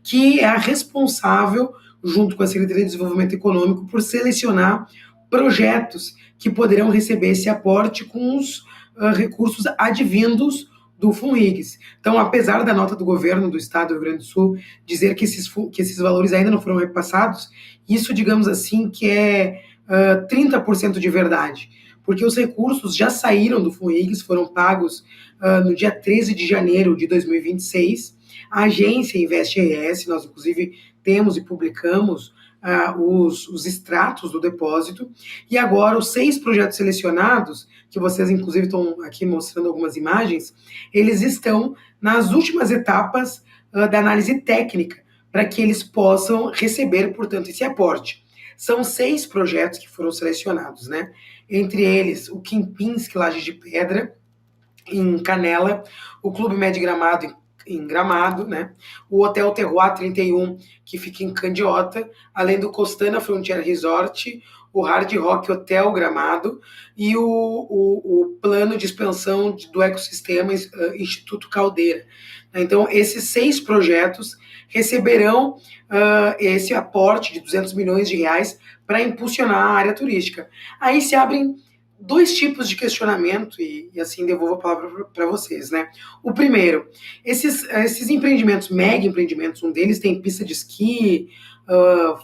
que é a responsável, junto com a Secretaria de Desenvolvimento Econômico, por selecionar projetos que poderão receber esse aporte com os recursos advindos do FUNRIGS. Então, apesar da nota do governo do Estado do Rio Grande do Sul dizer que esses valores ainda não foram repassados, isso, digamos assim, que é 30% de verdade, porque os recursos já saíram do FUNRIGS, foram pagos no dia 13 de janeiro de 2026. A agência InvestRS, nós inclusive temos e publicamos os extratos do depósito, e agora os 6 projetos selecionados, que vocês inclusive estão aqui mostrando algumas imagens, eles estão nas últimas etapas da análise técnica, para que eles possam receber, portanto, esse aporte. São 6 projetos que foram selecionados, né? Entre eles, o Kempinski Laje de Pedra, em Canela, o Clube Med Gramado, em Gramado, né? O Hotel Terroir 31, que fica em Candiota, além do Costana Frontier Resort, o Hard Rock Hotel Gramado e o plano de expansão do ecossistema Instituto Caldeira. Então, esses 6 projetos receberão esse aporte de 200 milhões de reais para impulsionar a área turística. Aí se abrem 2 tipos de questionamento e assim devolvo a palavra para vocês, né? O primeiro, esses empreendimentos, mega empreendimentos, um deles tem pista de esqui,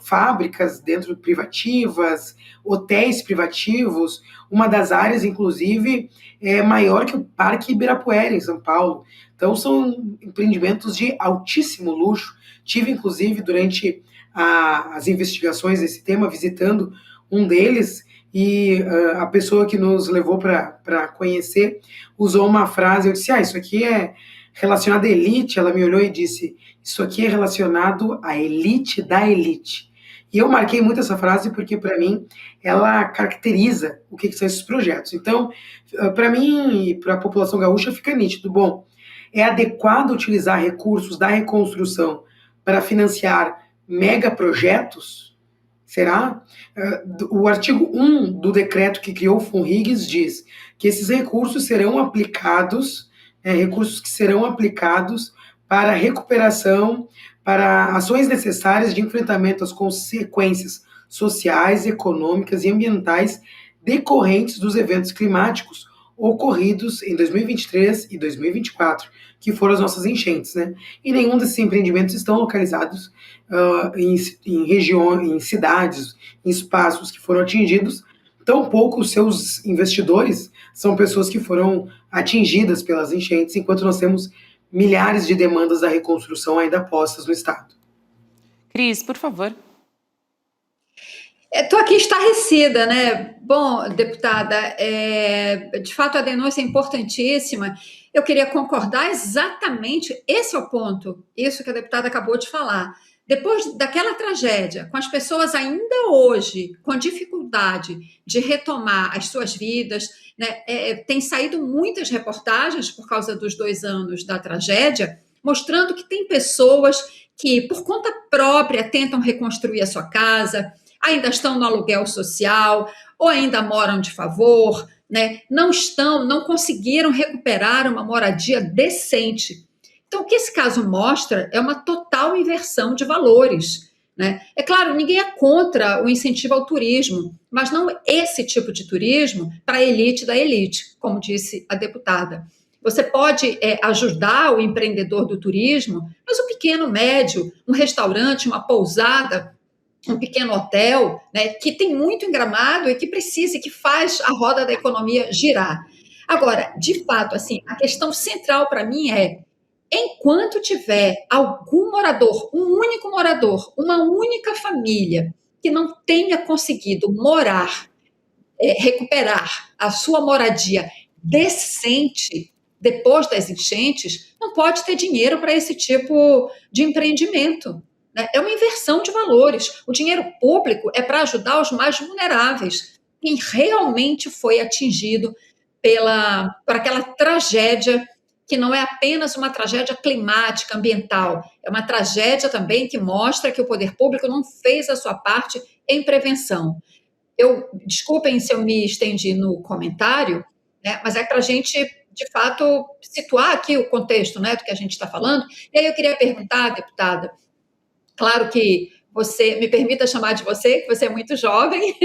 fábricas dentro privativas, hotéis privativos, uma das áreas, inclusive, é maior que o Parque Ibirapuera, em São Paulo. Então, são empreendimentos de altíssimo luxo. Tive, inclusive, durante as investigações desse tema, visitando um deles, e a pessoa que nos levou para conhecer usou uma frase, eu disse, isso aqui é relacionado à elite. Ela me olhou e disse, isso aqui é relacionado à elite da elite. E eu marquei muito essa frase porque, para mim, ela caracteriza o que são esses projetos. Então, para mim e para a população gaúcha fica nítido. Bom, é adequado utilizar recursos da reconstrução para financiar megaprojetos? Será? O artigo 1 do decreto que criou o FUNRIGS diz que esses recursos serão aplicados, para recuperação, para ações necessárias de enfrentamento às consequências sociais, econômicas e ambientais decorrentes dos eventos climáticos ocorridos em 2023 e 2024, que foram as nossas enchentes, né? E nenhum desses empreendimentos estão localizados em regiões, em cidades, em espaços que foram atingidos. Tampouco os seus investidores são pessoas que foram atingidas pelas enchentes, enquanto nós temos milhares de demandas da reconstrução ainda postas no Estado. Cris, por favor. Estou aqui estarrecida, né? Bom, deputada, de fato a denúncia é importantíssima. Eu queria concordar exatamente, esse é o ponto, isso que a deputada acabou de falar. Depois daquela tragédia, com as pessoas ainda hoje com dificuldade de retomar as suas vidas, né, tem saído muitas reportagens por causa dos 2 anos da tragédia, mostrando que tem pessoas que, por conta própria, tentam reconstruir a sua casa, ainda estão no aluguel social, ou ainda moram de favor, né, não conseguiram recuperar uma moradia decente. Então, o que esse caso mostra é uma total inversão de valores, né? É claro, ninguém é contra o incentivo ao turismo, mas não esse tipo de turismo para a elite da elite, como disse a deputada. Você pode ajudar o empreendedor do turismo, mas o pequeno, médio, um restaurante, uma pousada, um pequeno hotel, né, que tem muito em Gramado e que precisa, que faz a roda da economia girar. Agora, de fato, assim, a questão central para mim enquanto tiver algum morador, um único morador, uma única família que não tenha conseguido recuperar a sua moradia decente depois das enchentes, não pode ter dinheiro para esse tipo de empreendimento. Né? É uma inversão de valores. O dinheiro público é para ajudar os mais vulneráveis, quem realmente foi atingido por aquela tragédia, que não é apenas uma tragédia climática, ambiental, é uma tragédia também que mostra que o poder público não fez a sua parte em prevenção. Desculpem se eu me estendi no comentário, né, mas é para a gente, de fato, situar aqui o contexto, né, do que a gente está falando. E aí eu queria perguntar, deputada, claro que você, me permita chamar de você, que você é muito jovem,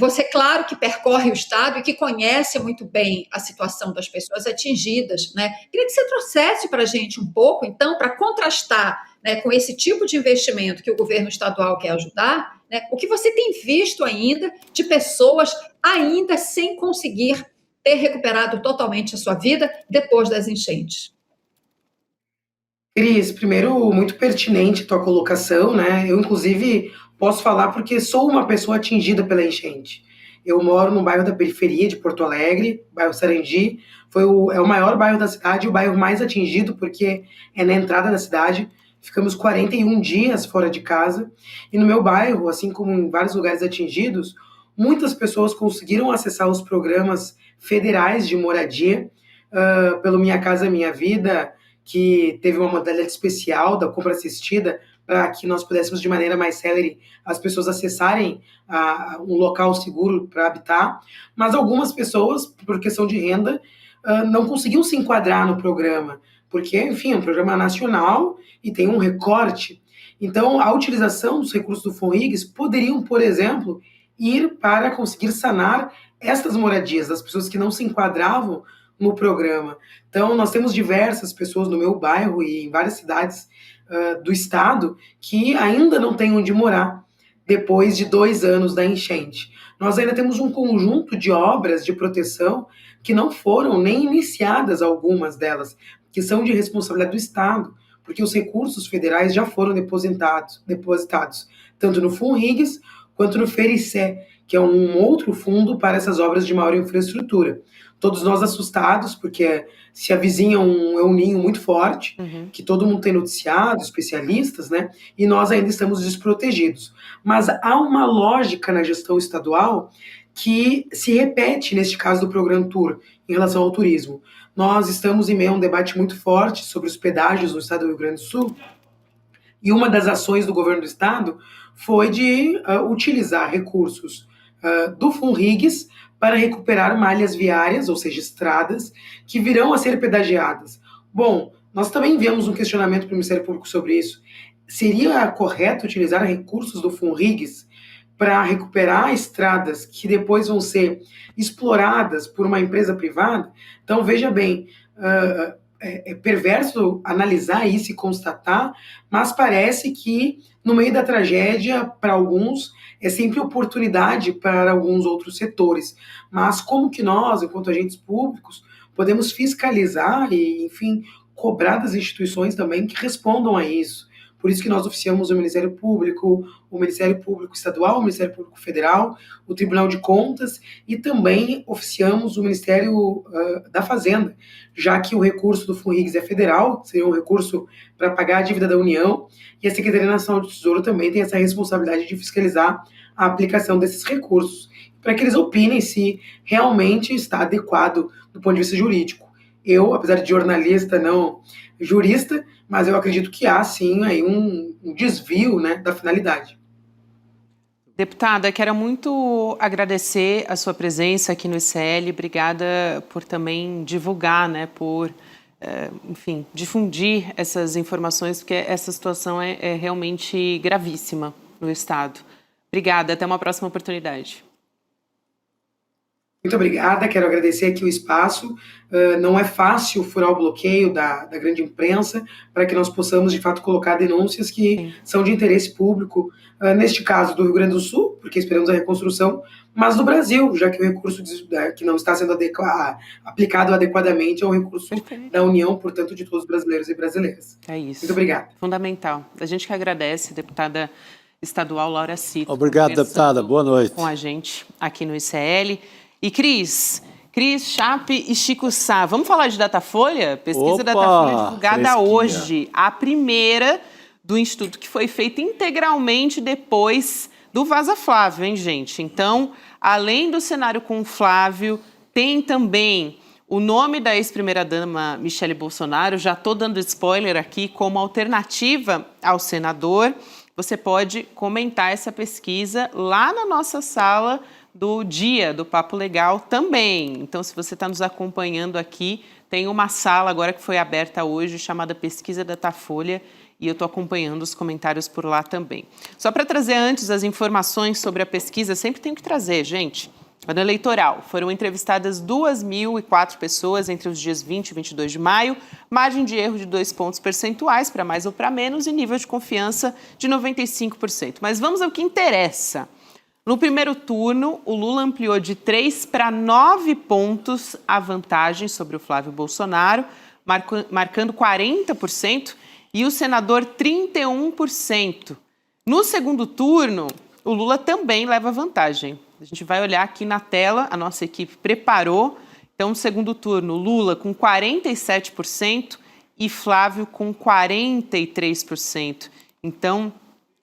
você, claro, que percorre o Estado e que conhece muito bem a situação das pessoas atingidas, né? Queria que você trouxesse para a gente um pouco, então, para contrastar, né, com esse tipo de investimento que o governo estadual quer ajudar, né, o que você tem visto ainda de pessoas ainda sem conseguir ter recuperado totalmente a sua vida depois das enchentes. Cris, primeiro, muito pertinente tua colocação, né? Eu, inclusive, posso falar porque sou uma pessoa atingida pela enchente. Eu moro no bairro da periferia de Porto Alegre, bairro Sarandi, é o maior bairro da cidade, o bairro mais atingido, porque é na entrada da cidade. Ficamos 41 dias fora de casa, e no meu bairro, assim como em vários lugares atingidos, muitas pessoas conseguiram acessar os programas federais de moradia, pelo Minha Casa Minha Vida, que teve uma modalidade especial da compra assistida, para que nós pudéssemos, de maneira mais célere, as pessoas acessarem um local seguro para habitar, mas algumas pessoas, por questão de renda, não conseguiam se enquadrar no programa, porque, enfim, é um programa nacional e tem um recorte. Então, a utilização dos recursos do FONRIGS poderiam, por exemplo, ir para conseguir sanar estas moradias das pessoas que não se enquadravam no programa. Então, nós temos diversas pessoas no meu bairro e em várias cidades do estado que ainda não têm onde morar depois de 2 anos da enchente. Nós ainda temos um conjunto de obras de proteção que não foram nem iniciadas, algumas delas, que são de responsabilidade do estado, porque os recursos federais já foram depositados tanto no FONRIGS quanto no FERICE, que é um outro fundo para essas obras de maior infraestrutura. Todos nós assustados, porque se avizinha um El Niño muito forte, que todo mundo tem noticiado, especialistas, né? E nós ainda estamos desprotegidos. Mas há uma lógica na gestão estadual que se repete neste caso do Programa Tour, em relação ao turismo. Nós estamos em meio a um debate muito forte sobre os pedágios no estado do Rio Grande do Sul, e uma das ações do governo do estado foi de utilizar recursos do FONRIGS para recuperar malhas viárias, ou seja, estradas, que virão a ser pedagiadas. Bom, nós também enviamos um questionamento para o Ministério Público sobre isso. Seria correto utilizar recursos do FONRIGS para recuperar estradas que depois vão ser exploradas por uma empresa privada? Então, veja bem, é perverso analisar isso e constatar, mas parece que no meio da tragédia, para alguns, é sempre oportunidade para alguns outros setores. Mas como que nós, enquanto agentes públicos, podemos fiscalizar e, enfim, cobrar das instituições também que respondam a isso? Por isso que nós oficiamos o Ministério Público Estadual, o Ministério Público Federal, o Tribunal de Contas e também oficiamos o Ministério da Fazenda, já que o recurso do FONRIGS é federal, seria um recurso para pagar a dívida da União, e a Secretaria Nacional do Tesouro também tem essa responsabilidade de fiscalizar a aplicação desses recursos, para que eles opinem se realmente está adequado do ponto de vista jurídico. Eu, apesar de jornalista, não jurista, mas eu acredito que há, sim, aí um desvio, né, da finalidade. Deputada, quero muito agradecer a sua presença aqui no ICL. Obrigada por também divulgar, né, por, enfim, difundir essas informações, porque essa situação é realmente gravíssima no Estado. Obrigada, até uma próxima oportunidade. Muito obrigada, quero agradecer aqui o espaço. Não é fácil furar o bloqueio da grande imprensa para que nós possamos, de fato, colocar denúncias que são de interesse público, neste caso do Rio Grande do Sul, porque esperamos a reconstrução, mas do Brasil, já que o recurso que não está sendo aplicado adequadamente é um recurso da União, portanto, de todos os brasileiros e brasileiras. É isso. Muito obrigado. Fundamental. A gente que agradece, deputada estadual Laura Cito. Obrigado, deputada. Boa noite. Com a gente aqui no ICL. E Cris, Chape e Chico Sá. Vamos falar de Datafolha? Pesquisa Datafolha divulgada hoje. A primeira do Instituto, que foi feita integralmente depois do Vaza Flávio, hein, gente? Então, além do cenário com o Flávio, tem também o nome da ex-primeira-dama Michele Bolsonaro. Já estou dando spoiler aqui, como alternativa ao senador. Você pode comentar essa pesquisa lá na nossa sala do dia do Papo Legal também. Então, se você está nos acompanhando aqui, tem uma sala agora que foi aberta hoje, chamada Pesquisa Datafolha, e eu estou acompanhando os comentários por lá também. Só para trazer antes as informações sobre a pesquisa, sempre tenho que trazer, gente. Ano eleitoral, foram entrevistadas 2.004 pessoas entre os dias 20 e 22 de maio, margem de erro de 2 pontos percentuais, para mais ou para menos, e nível de confiança de 95%. Mas vamos ao que interessa. No primeiro turno, o Lula ampliou de 3 para 9 pontos a vantagem sobre o Flávio Bolsonaro, marcando 40% e o senador 31%. No segundo turno, o Lula também leva vantagem. A gente vai olhar aqui na tela, a nossa equipe preparou. Então, no segundo turno, Lula com 47% e Flávio com 43%. Então,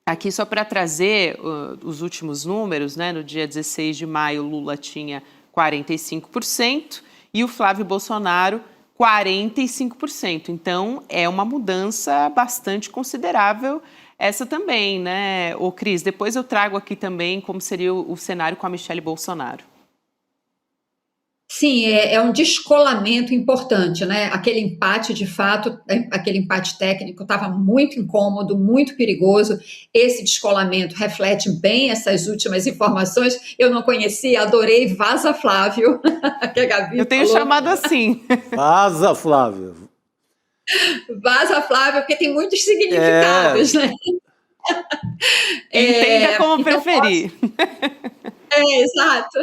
aqui só para trazer os últimos números, né? No dia 16 de maio, Lula tinha 45% e o Flávio Bolsonaro 45%. Então, é uma mudança bastante considerável essa também, né? Ô, Cris, depois eu trago aqui também como seria o cenário com a Michelle Bolsonaro. Sim, é um descolamento importante, né? Aquele empate, de fato, aquele empate técnico estava muito incômodo, muito perigoso. Esse descolamento reflete bem essas últimas informações. Eu não conhecia, adorei Vaza Flávio, que a Gabi Eu tenho falou. chamado assim. Vaza, Flávio. Vaza Flávio, porque tem muitos significados, né? Entenda como então, preferir. exato.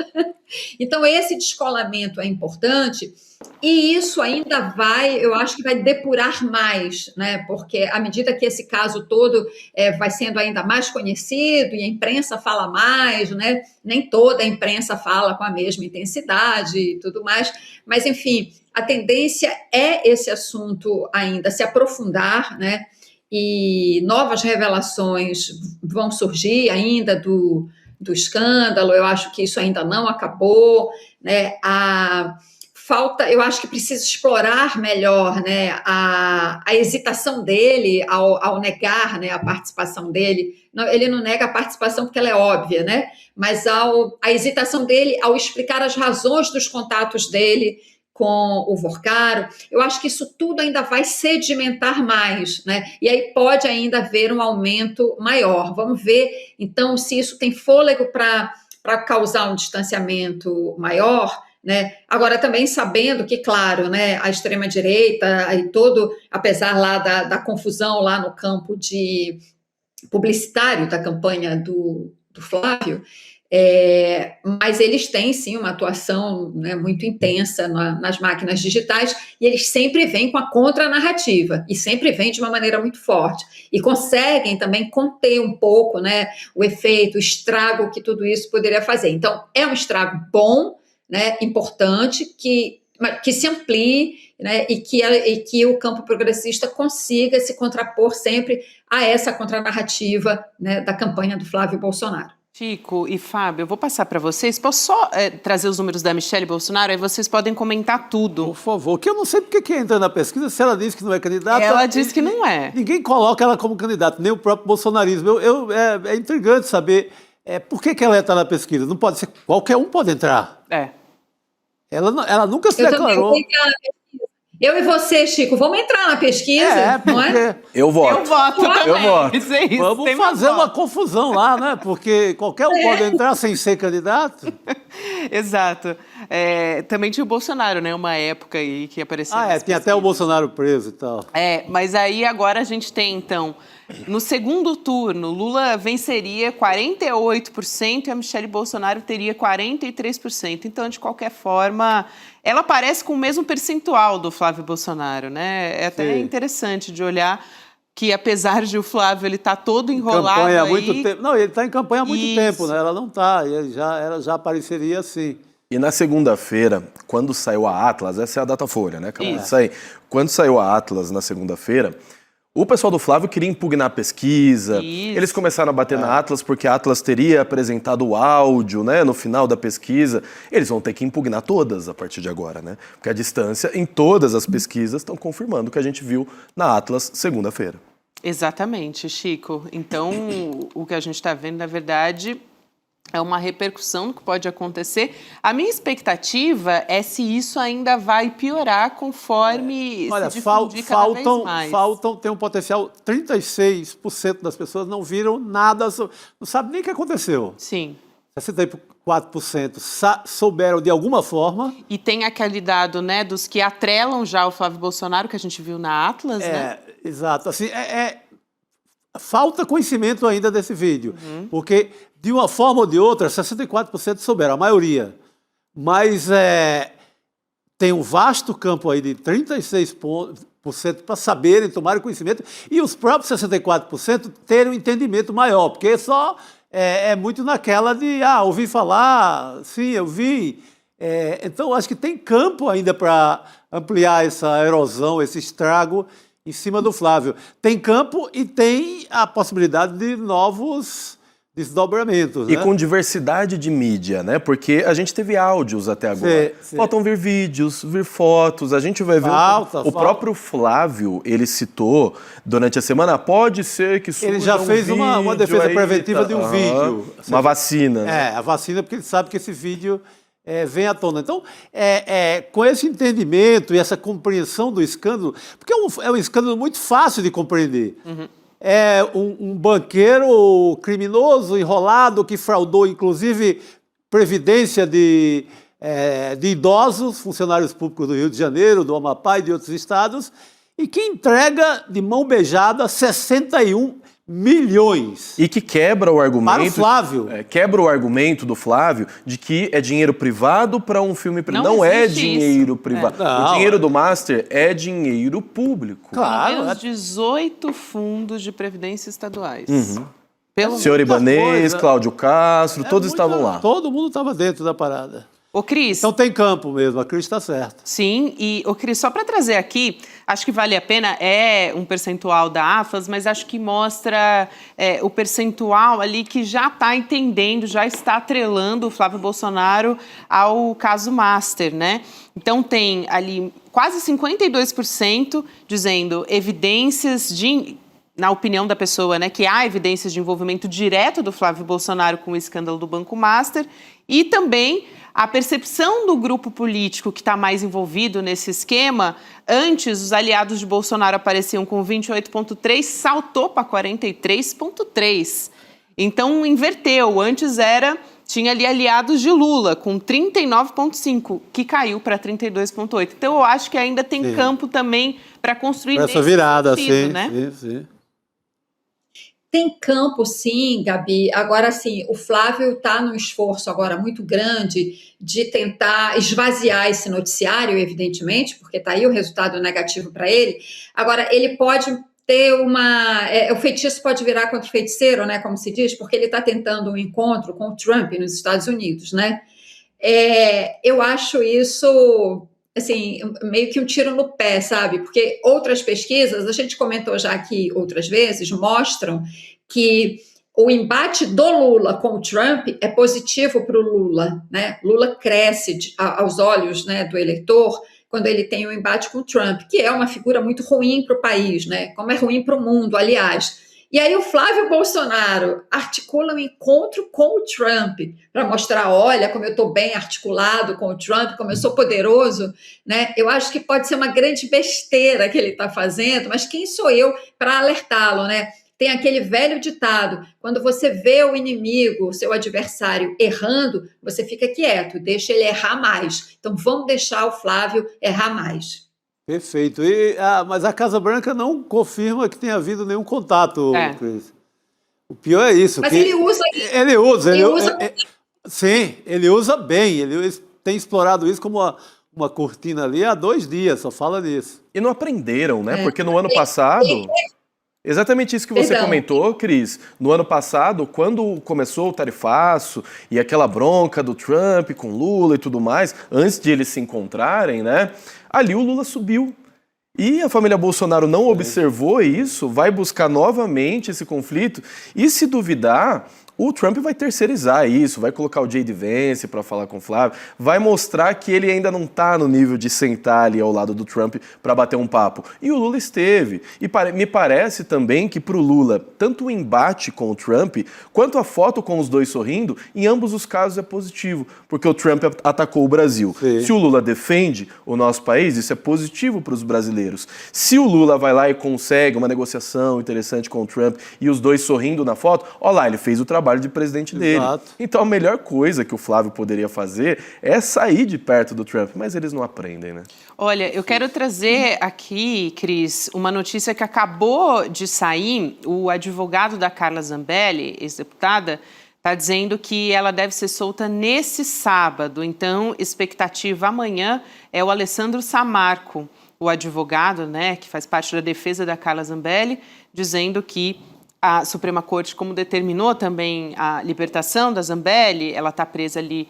Então, esse descolamento é importante e isso ainda eu acho que vai depurar mais, né? Porque à medida que esse caso todo vai sendo ainda mais conhecido e a imprensa fala mais, né? Nem toda a imprensa fala com a mesma intensidade e tudo mais, mas, enfim, a tendência é esse assunto ainda se aprofundar, né? E novas revelações vão surgir ainda do escândalo. Eu acho que isso ainda não acabou, né? Eu acho que precisa explorar melhor, né, a hesitação dele ao negar, né, a participação dele. Não, ele não nega a participação porque ela é óbvia, né? Mas a hesitação dele ao explicar as razões dos contatos dele com o Vorcaro. Eu acho que isso tudo ainda vai sedimentar mais, né? E aí pode ainda haver um aumento maior. Vamos ver, então, se isso tem fôlego para causar um distanciamento maior, né? Agora, também sabendo que, claro, né, a extrema-direita, apesar lá da confusão lá no campo de publicitário da campanha do Flávio, mas eles têm, sim, uma atuação, né, muito intensa nas máquinas digitais e eles sempre vêm com a contranarrativa e sempre vêm de uma maneira muito forte e conseguem também conter um pouco, né, o efeito, o estrago que tudo isso poderia fazer. Então, é um estrago bom, né, importante, que se amplie, né, e que o campo progressista consiga se contrapor sempre a essa contranarrativa, né, da campanha do Flávio Bolsonaro. Chico e Fábio, eu vou passar para vocês. Posso só trazer os números da Michelle Bolsonaro? Aí vocês podem comentar tudo. Por favor, que eu não sei porque que entra na pesquisa, se ela diz que não é candidata... Ela diz que não é. Ninguém coloca ela como candidata, nem o próprio bolsonarismo. É intrigante saber por que ela está na pesquisa. Não pode ser, qualquer um pode entrar. Ela nunca se declarou. Eu e você, Chico, vamos entrar na pesquisa, não é? Eu voto. Eu voto também. Isso é isso, vamos fazer uma confusão lá, né? Porque qualquer um pode entrar sem ser candidato. Exato. Também tinha o Bolsonaro, né? Uma época aí que apareceu. Tinha até o Bolsonaro preso e tal. Mas aí agora a gente tem, então, no segundo turno, Lula venceria 48% e a Michelle Bolsonaro teria 43%. Então, de qualquer forma, ela parece com o mesmo percentual do Flávio Bolsonaro, né? É até interessante de olhar que, apesar de o Flávio ele tá todo enrolado campanha há aí... muito tempo. Não, ele está em campanha há muito tempo, né? Ela não está, ela já apareceria assim. E na segunda-feira, quando saiu a Atlas, essa é a Datafolha, né? Quando saiu a Atlas na segunda-feira, o pessoal do Flávio queria impugnar a pesquisa. Isso. Eles começaram a bater na Atlas porque a Atlas teria apresentado o áudio, né, no final da pesquisa. Eles vão ter que impugnar todas a partir de agora, né? Porque a distância em todas as pesquisas estão confirmando o que a gente viu na Atlas segunda-feira. Exatamente, Chico. Então, o que a gente está vendo, na verdade, é uma repercussão do que pode acontecer. A minha expectativa é se isso ainda vai piorar conforme se difundir cada vez mais. Tem um potencial, 36% das pessoas não viram nada, não sabem nem o que aconteceu. Sim. 64% souberam de alguma forma. E tem aquele dado, né, dos que atrelam já o Flávio Bolsonaro, que a gente viu na Atlas, né? Exato. Assim, falta conhecimento ainda desse vídeo, porque de uma forma ou de outra, 64% souberam, a maioria. Mas tem um vasto campo aí de 36 para saberem, tomarem conhecimento, e os próprios 64% terem um entendimento maior, porque só é muito naquela de, ouvi falar, sim, eu vi. Então, acho que tem campo ainda para ampliar essa erosão, esse estrago em cima do Flávio. Tem campo e tem a possibilidade de novos desdobramentos. E né? com diversidade de mídia, né? Porque a gente teve áudios até agora. Sim. Faltam vir vídeos, vir fotos. A gente vai ver o próprio Flávio, ele citou durante a semana, pode ser que surja ele já fez uma defesa preventiva de um vídeo. Uma vacina. Né? A vacina, porque ele sabe que esse vídeo vem à tona. Então, com esse entendimento e essa compreensão do escândalo, porque é um escândalo muito fácil de compreender. Uhum. É um banqueiro criminoso, enrolado, que fraudou, inclusive, previdência de idosos, funcionários públicos do Rio de Janeiro, do Amapá e de outros estados, e que entrega de mão beijada 61 milhões. E que quebra o argumento... Para o Flávio. Quebra o argumento do Flávio de que é dinheiro privado para um filme privado. Não é dinheiro privado. O dinheiro do Master é dinheiro público. Claro. Pelo menos 18 fundos de previdência estaduais. Senhor Ibanez, Cláudio Castro, todos estavam lá. Todo mundo estava dentro da parada. Ô, Cris. Então tem campo mesmo, a Cris está certa. Sim, e, ô, Cris, só para trazer aqui, acho que vale a pena, um percentual da AFAS, mas acho que mostra o percentual ali que já está entendendo, já está atrelando o Flávio Bolsonaro ao caso Master, né? Então tem ali quase 52% dizendo evidências na opinião da pessoa, né, que há evidências de envolvimento direto do Flávio Bolsonaro com o escândalo do Banco Master, e também a percepção do grupo político que está mais envolvido nesse esquema. Antes, os aliados de Bolsonaro apareciam com 28,3%, saltou para 43,3%. Então, inverteu. Antes tinha ali aliados de Lula, com 39,5%, que caiu para 32,8%. Então, eu acho que ainda tem campo também para construir essa virada, sentido, né? Sim. Tem campo, sim, Gabi. Agora, sim, o Flávio está num esforço agora muito grande de tentar esvaziar esse noticiário, evidentemente, porque está aí o resultado negativo para ele. Agora, ele pode ter o feitiço pode virar contra o feiticeiro, né, como se diz, porque ele está tentando um encontro com o Trump nos Estados Unidos, né? Eu acho isso... assim, meio que um tiro no pé, sabe? Porque outras pesquisas, a gente comentou já aqui outras vezes, mostram que o embate do Lula com o Trump é positivo para o Lula, né? Lula cresce aos olhos, né, do eleitor quando ele tem um embate com o Trump, que é uma figura muito ruim para o país, né? Como é ruim para o mundo, aliás. E aí o Flávio Bolsonaro articula um encontro com o Trump para mostrar, olha, como eu estou bem articulado com o Trump, como eu sou poderoso, né? Eu acho que pode ser uma grande besteira que ele está fazendo, mas quem sou eu para alertá-lo, né? Tem aquele velho ditado, quando você vê o inimigo, o seu adversário errando, você fica quieto, deixa ele errar mais. Então vamos deixar o Flávio errar mais. Perfeito. Mas a Casa Branca não confirma que tenha havido nenhum contato, Cris. O pior é isso. Mas ele usa. Sim, ele usa bem. Ele tem explorado isso como uma cortina ali há 2 dias, só fala nisso. E não aprenderam, né? Porque no ano passado... Exatamente isso que você comentou, Cris. No ano passado, quando começou o tarifaço e aquela bronca do Trump com Lula e tudo mais, antes de eles se encontrarem, né? Ali o Lula subiu. E a família Bolsonaro não observou isso, vai buscar novamente esse conflito. E se duvidar, o Trump vai terceirizar isso, vai colocar o J.D. Vance para falar com o Flávio, vai mostrar que ele ainda não está no nível de sentar ali ao lado do Trump para bater um papo. E o Lula esteve. E me parece também que para o Lula, tanto o embate com o Trump, quanto a foto com os dois sorrindo, em ambos os casos é positivo, porque o Trump atacou o Brasil. Sim. Se o Lula defende o nosso país, isso é positivo para os brasileiros. Se o Lula vai lá e consegue uma negociação interessante com o Trump e os dois sorrindo na foto, olha lá, ele fez o trabalho de presidente dele. Então a melhor coisa que o Flávio poderia fazer é sair de perto do Trump, mas eles não aprendem, né? Olha, eu quero trazer aqui, Cris, uma notícia que acabou de sair. O advogado da Carla Zambelli, ex-deputada, está dizendo que ela deve ser solta nesse sábado. Então, expectativa amanhã é o Alessandro Samarco, o advogado, né, que faz parte da defesa da Carla Zambelli, dizendo que a Suprema Corte, como determinou também a libertação da Zambelli, ela está presa ali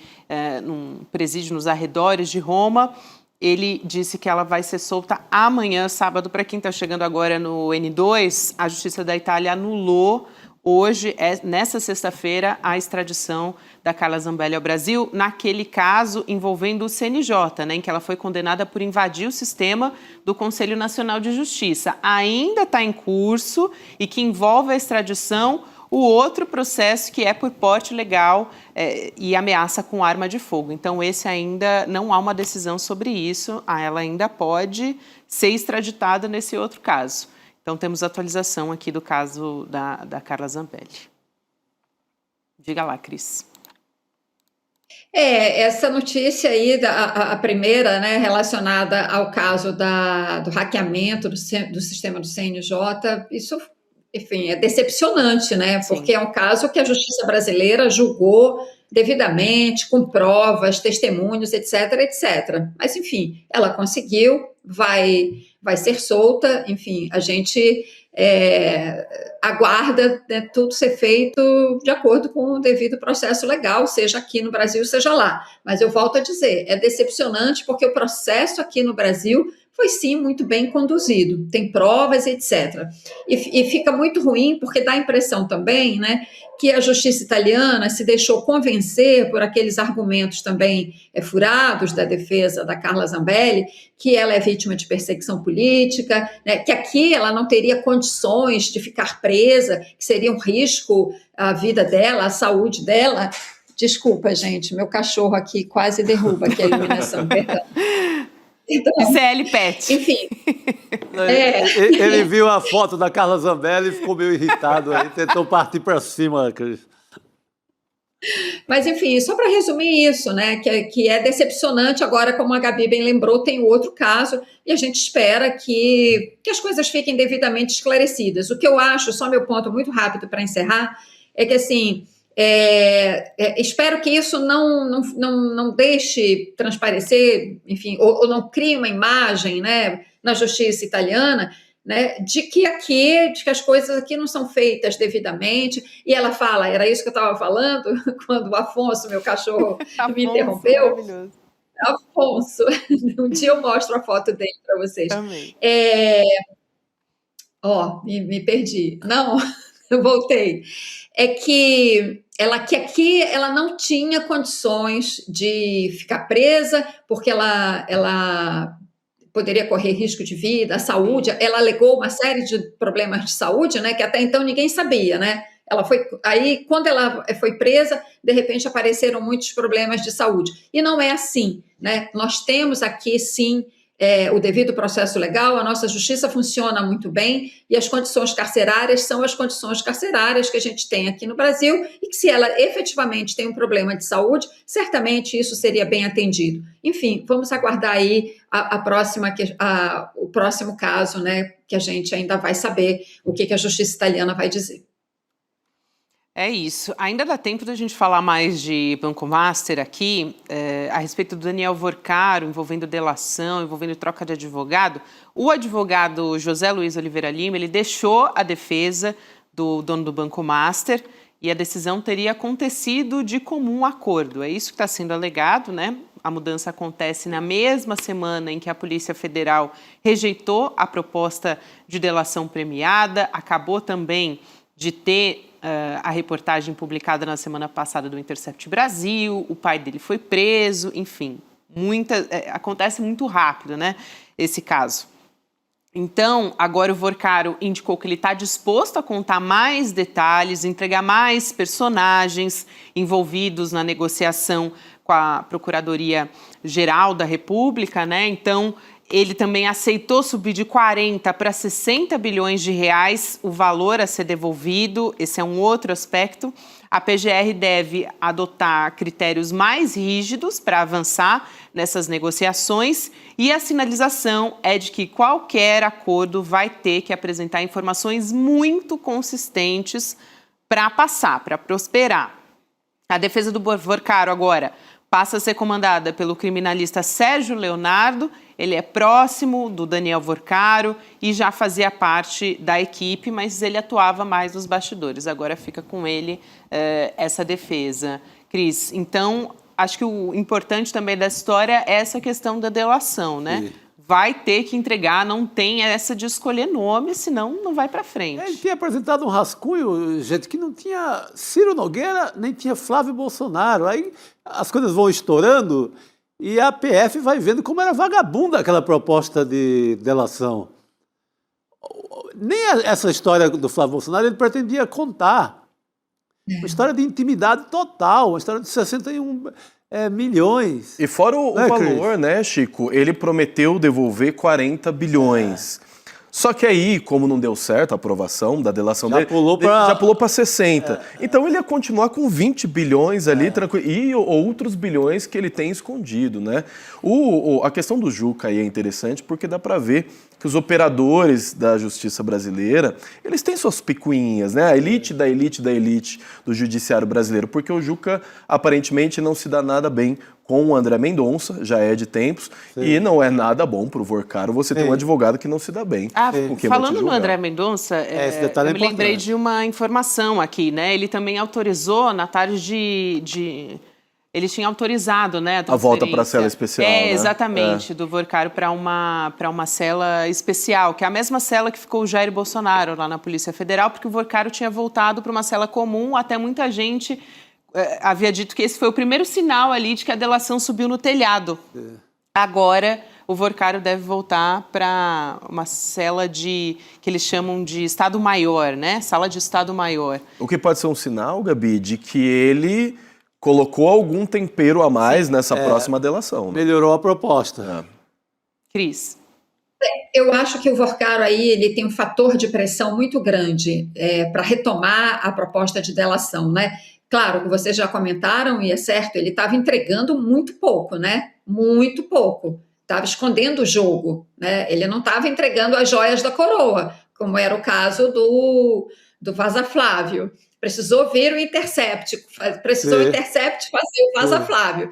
num presídio nos arredores de Roma. Ele disse que ela vai ser solta amanhã, sábado. Para quem está chegando agora no N2, a Justiça da Itália anulou hoje, nessa sexta-feira, a extradição da Carla Zambelli ao Brasil, naquele caso envolvendo o CNJ, né, em que ela foi condenada por invadir o sistema do Conselho Nacional de Justiça. Ainda está em curso e que envolve a extradição o outro processo que é por porte ilegal e ameaça com arma de fogo. Então, esse ainda não há uma decisão sobre isso, ela ainda pode ser extraditada nesse outro caso. Então, temos atualização aqui do caso da Carla Zambelli. Diga lá, Cris. Essa notícia aí, a primeira, né, relacionada ao caso do hackeamento do sistema do CNJ, isso, enfim, é decepcionante, né? Sim. Porque é um caso que a justiça brasileira julgou devidamente, com provas, testemunhos, etc, etc. Mas, enfim, ela conseguiu, vai ser solta, enfim, a gente aguarda, né, tudo ser feito de acordo com o devido processo legal, seja aqui no Brasil, seja lá. Mas eu volto a dizer, é decepcionante porque o processo aqui no Brasil foi sim muito bem conduzido, tem provas, etc. E fica muito ruim porque dá a impressão também, né, que a justiça italiana se deixou convencer por aqueles argumentos também furados da defesa da Carla Zambelli, que ela é vítima de perseguição política, né, que aqui ela não teria condições de ficar presa, que seria um risco à vida dela, à saúde dela. Desculpa, gente, meu cachorro aqui quase derruba aqui a iluminação, perdão. Então, CL Pet. Enfim. Ele viu a foto da Carla Zambelli e ficou meio irritado aí, tentou partir para cima, Cris. Mas, enfim, só para resumir isso, né, que é decepcionante. Agora, como a Gabi bem lembrou, tem outro caso e a gente espera que as coisas fiquem devidamente esclarecidas. O que eu acho, só meu ponto muito rápido para encerrar, é que, assim, espero que isso não deixe transparecer, enfim, ou não crie uma imagem, né, na justiça italiana, né, de que as coisas aqui não são feitas devidamente. E ela fala, era isso que eu estava falando quando o Afonso, meu cachorro, me interrompeu. Maravilhoso. Afonso, um dia eu mostro a foto dele para vocês. Também. Me perdi. Não, eu voltei. É que aqui ela não tinha condições de ficar presa, porque ela poderia correr risco de vida, a saúde. Ela alegou uma série de problemas de saúde, né, que até então ninguém sabia, né? Aí, quando ela foi presa, de repente apareceram muitos problemas de saúde. E não é assim, né? Nós temos aqui, sim, o devido processo legal, a nossa justiça funciona muito bem e as condições carcerárias são as condições carcerárias que a gente tem aqui no Brasil e que, se ela efetivamente tem um problema de saúde, certamente isso seria bem atendido. Enfim, vamos aguardar aí o próximo caso, né, que a gente ainda vai saber o que a justiça italiana vai dizer. É isso. Ainda dá tempo da gente falar mais de Banco Master aqui, a respeito do Daniel Vorcaro, envolvendo delação, envolvendo troca de advogado. O advogado José Luiz Oliveira Lima, ele deixou a defesa do dono do Banco Master e a decisão teria acontecido de comum acordo. É isso que está sendo alegado, né? A mudança acontece na mesma semana em que a Polícia Federal rejeitou a proposta de delação premiada, acabou também de ter a reportagem publicada na semana passada do Intercept Brasil, o pai dele foi preso, enfim, acontece muito rápido, né, esse caso. Então, agora o Vorcaro indicou que ele está disposto a contar mais detalhes, entregar mais personagens envolvidos na negociação com a Procuradoria-Geral da República, né, então ele também aceitou subir de 40 para 60 bilhões de reais o valor a ser devolvido. Esse é um outro aspecto. A PGR deve adotar critérios mais rígidos para avançar nessas negociações e a sinalização é de que qualquer acordo vai ter que apresentar informações muito consistentes para passar, para prosperar. A defesa do Vorcaro agora passa a ser comandada pelo criminalista Sérgio Leonardo. ele é próximo do Daniel Vorcaro e já fazia parte da equipe, mas ele atuava mais nos bastidores. Agora fica com ele essa defesa. Cris, então, acho que o importante também da história é essa questão da delação, né? Sim. Vai ter que entregar, não tem essa de escolher nome, senão não vai para frente. Ele tinha apresentado um rascunho, gente, que não tinha Ciro Nogueira, nem tinha Flávio Bolsonaro. Aí as coisas vão estourando e a PF vai vendo como era vagabunda aquela proposta de delação. Nem essa história do Flávio Bolsonaro ele pretendia contar. Uma história de intimidade total, uma história de 61 milhões. E fora o valor, né, Chico? Ele prometeu devolver 40 bilhões. Só que aí, como não deu certo a aprovação da delação dele, já pulou para 60. Então ele ia continuar com 20 bilhões ali, tranquilo, e outros bilhões que ele tem escondido, né? A questão do Juca aí é interessante porque dá para ver que os operadores da justiça brasileira, eles têm suas picuinhas, né? A elite da elite da elite do judiciário brasileiro, porque o Juca aparentemente não se dá nada bem com o André Mendonça, já é de tempos, e não é nada bom para o Vorcaro você ter um advogado que não se dá bem. Falando no André Mendonça, eu me lembrei de uma informação aqui, né? Ele também autorizou, na tarde ele tinha autorizado, né, a volta para a cela especial, né? Exatamente, do Vorcaro para uma cela especial, que é a mesma cela que ficou o Jair Bolsonaro lá na Polícia Federal, porque o Vorcaro tinha voltado para uma cela comum, até muita gente havia dito que esse foi o primeiro sinal ali de que a delação subiu no telhado. Agora, o Vorcaro deve voltar para uma cela que eles chamam de Estado Maior, né? Sala de Estado Maior. O que pode ser um sinal, Gabi, de que ele colocou algum tempero a mais nessa próxima delação. Né? Melhorou a proposta. Cris. Eu acho que o Vorcaro aí ele tem um fator de pressão muito grande para retomar a proposta de delação, né? Claro que vocês já comentaram, e é certo, ele estava entregando muito pouco, né? Muito pouco. Estava escondendo o jogo, né? Ele não estava entregando as joias da coroa, como era o caso do Vaza Flávio. Precisou ver o Intercept, o Intercept fazer o Vaza Flávio.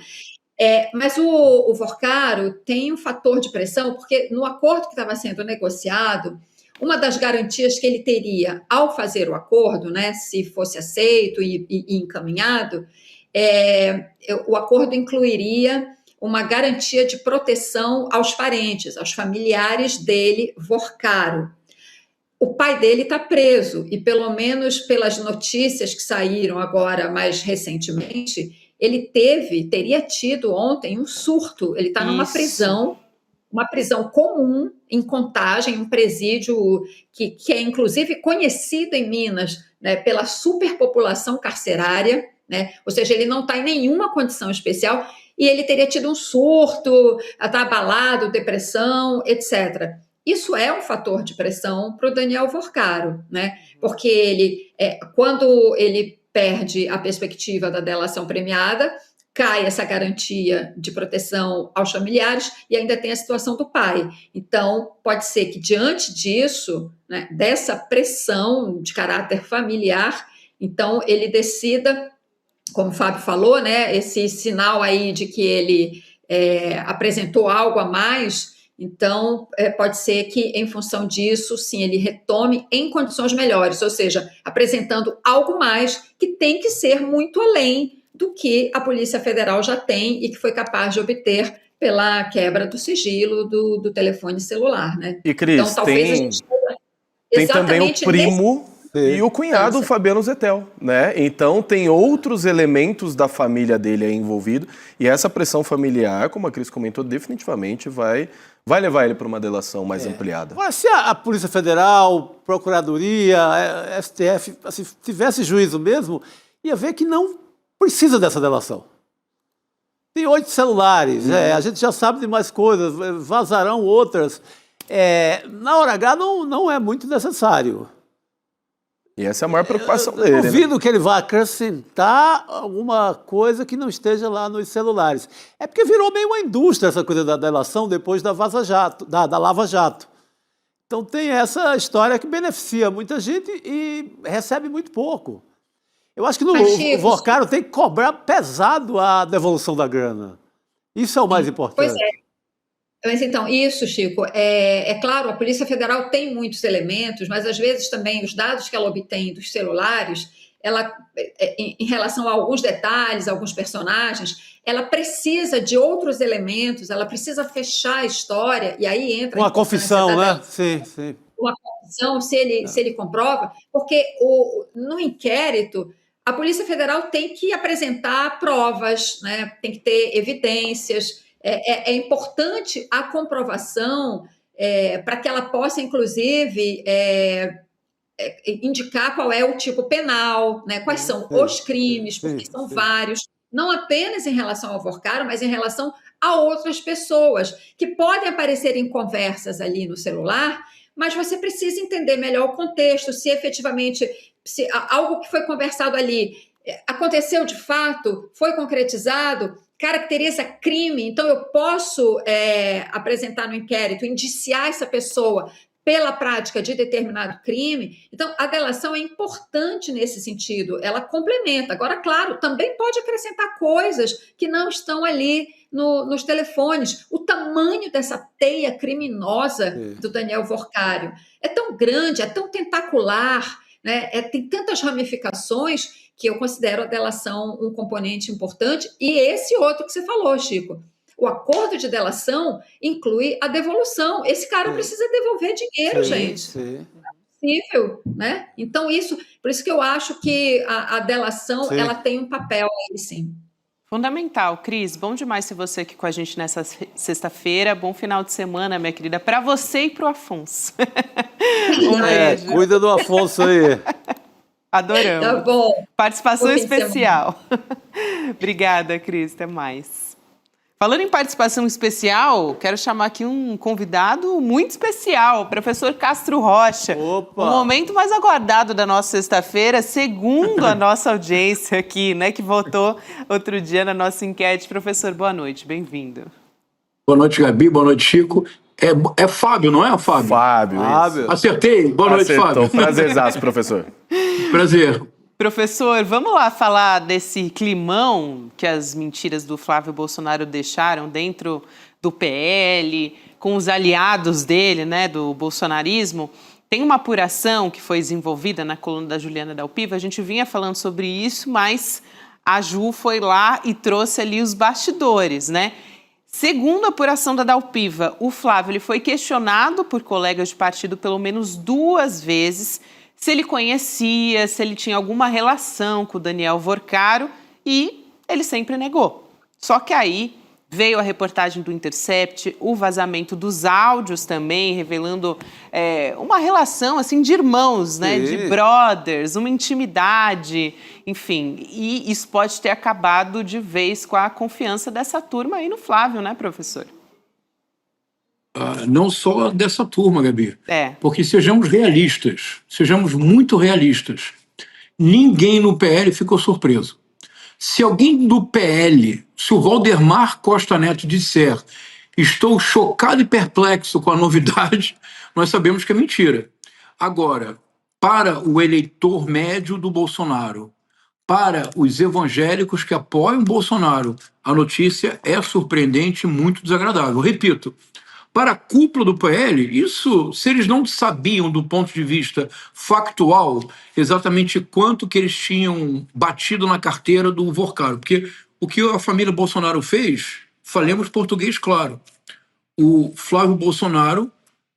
Mas o Vorcaro tem um fator de pressão, porque no acordo que estava sendo negociado, uma das garantias que ele teria ao fazer o acordo, né, se fosse aceito e encaminhado, o acordo incluiria uma garantia de proteção aos parentes, aos familiares dele, Vorcaro. O pai dele está preso e, pelo menos pelas notícias que saíram agora mais recentemente, ele teria tido ontem um surto. Ele está numa prisão, uma prisão comum em Contagem, um presídio que é inclusive conhecido em Minas, né, pela superpopulação carcerária, né? Ou seja, ele não está em nenhuma condição especial e ele teria tido um surto, está abalado, depressão, etc. Isso é um fator de pressão para o Daniel Vorcaro, né? Porque ele, quando ele perde a perspectiva da delação premiada, cai essa garantia de proteção aos familiares e ainda tem a situação do pai. Então, pode ser que diante disso, né, dessa pressão de caráter familiar, então ele decida, como o Fábio falou, né, esse sinal aí de que ele apresentou algo a mais. Então, pode ser que, em função disso, sim, ele retome em condições melhores, ou seja, apresentando algo mais que tem que ser muito além do que a Polícia Federal já tem e que foi capaz de obter pela quebra do sigilo do telefone celular, né? E, Cris, então, talvez tem também o primo e o cunhado, o Fabiano Zettel, né? Então, tem outros elementos da família dele aí envolvido e essa pressão familiar, como a Cris comentou, definitivamente vai levar ele para uma delação mais ampliada. Mas se a Polícia Federal, Procuradoria, STF, assim, tivesse juízo mesmo, ia ver que não precisa dessa delação. Tem 8 celulares, a gente já sabe de mais coisas, vazarão outras. Na hora H não é muito necessário. E essa é a maior preocupação dele. Duvido que ele vá acrescentar alguma coisa que não esteja lá nos celulares. É porque virou meio uma indústria essa coisa da delação depois da Vaza Jato, da Lava Jato. Então tem essa história que beneficia muita gente e recebe muito pouco. Eu acho que o Vorcaro tem que cobrar pesado a devolução da grana. Isso é o mais importante. Pois é. Mas então, isso, Chico, é claro, a Polícia Federal tem muitos elementos, mas às vezes também os dados que ela obtém dos celulares, ela, em relação a alguns detalhes, alguns personagens, ela precisa de outros elementos, ela precisa fechar a história, e aí entra Uma confissão, né? Sim, sim. uma confissão, se ele comprova, porque no inquérito, a Polícia Federal tem que apresentar provas, né? Tem que ter evidências. É importante a comprovação para que ela possa, inclusive, indicar qual é o tipo penal, né? Quais são os crimes, porque são vários, não apenas em relação ao Vorcaro, mas em relação a outras pessoas, que podem aparecer em conversas ali no celular, mas você precisa entender melhor o contexto, se efetivamente se algo que foi conversado ali aconteceu de fato, foi concretizado, caracteriza crime, então eu posso apresentar no inquérito, indiciar essa pessoa pela prática de determinado crime. Então, a delação é importante nesse sentido, ela complementa. Agora, claro, também pode acrescentar coisas que não estão ali nos telefones. O tamanho dessa teia criminosa do Daniel Vorcário é tão grande, é tão tentacular, né? Tem tantas ramificações que eu considero a delação um componente importante. E esse outro que você falou, Chico, o acordo de delação inclui a devolução. Esse cara precisa devolver dinheiro, gente. Sim. É possível, né? Então, por isso que eu acho que a delação ela tem um papel aí, sim. Fundamental. Cris, bom demais ter você aqui com a gente nessa sexta-feira. Bom final de semana, minha querida, para você e para o Afonso. Um beijo. Cuida do Afonso aí. Adoramos. Tá bom. Participação especial. Obrigada, Cris. Até mais. Falando em participação especial, quero chamar aqui um convidado muito especial, o professor Castro Rocha. Opa! O momento mais aguardado da nossa sexta-feira, segundo a nossa audiência aqui, né, que votou outro dia na nossa enquete. Professor, boa noite, bem-vindo. Boa noite, Gabi, boa noite, Chico. É Fábio, não é, Fábio? Fábio. Acertei? Boa noite, Fábio. Prazerzaço, professor. Prazer. Professor, vamos lá falar desse climão que as mentiras do Flávio Bolsonaro deixaram dentro do PL, com os aliados dele, né, do bolsonarismo. Tem uma apuração que foi desenvolvida na coluna da Juliana Dalpiva, a gente vinha falando sobre isso, mas a Ju foi lá e trouxe ali os bastidores, né? Segundo a apuração da Dalpiva, o Flávio ele foi questionado por colegas de partido pelo menos 2 vezes, se ele conhecia, se ele tinha alguma relação com o Daniel Vorcaro, e ele sempre negou. Só que aí veio a reportagem do Intercept, o vazamento dos áudios também, revelando uma relação assim de irmãos, né, de brothers, uma intimidade, enfim. E isso pode ter acabado de vez com a confiança dessa turma aí no Flávio, né, professor? Não só dessa turma, Gabi. Porque sejamos realistas, sejamos muito realistas. Ninguém no PL ficou surpreso. Se alguém do PL, se o Valdemar Costa Neto disser estou chocado e perplexo com a novidade, nós sabemos que é mentira. Agora, para o eleitor médio do Bolsonaro, para os evangélicos que apoiam Bolsonaro, a notícia é surpreendente e muito desagradável. Repito, para a cúpula do PL, isso, se eles não sabiam do ponto de vista factual exatamente quanto que eles tinham batido na carteira do Vorcaro, porque o que a família Bolsonaro fez, falemos português claro, o Flávio Bolsonaro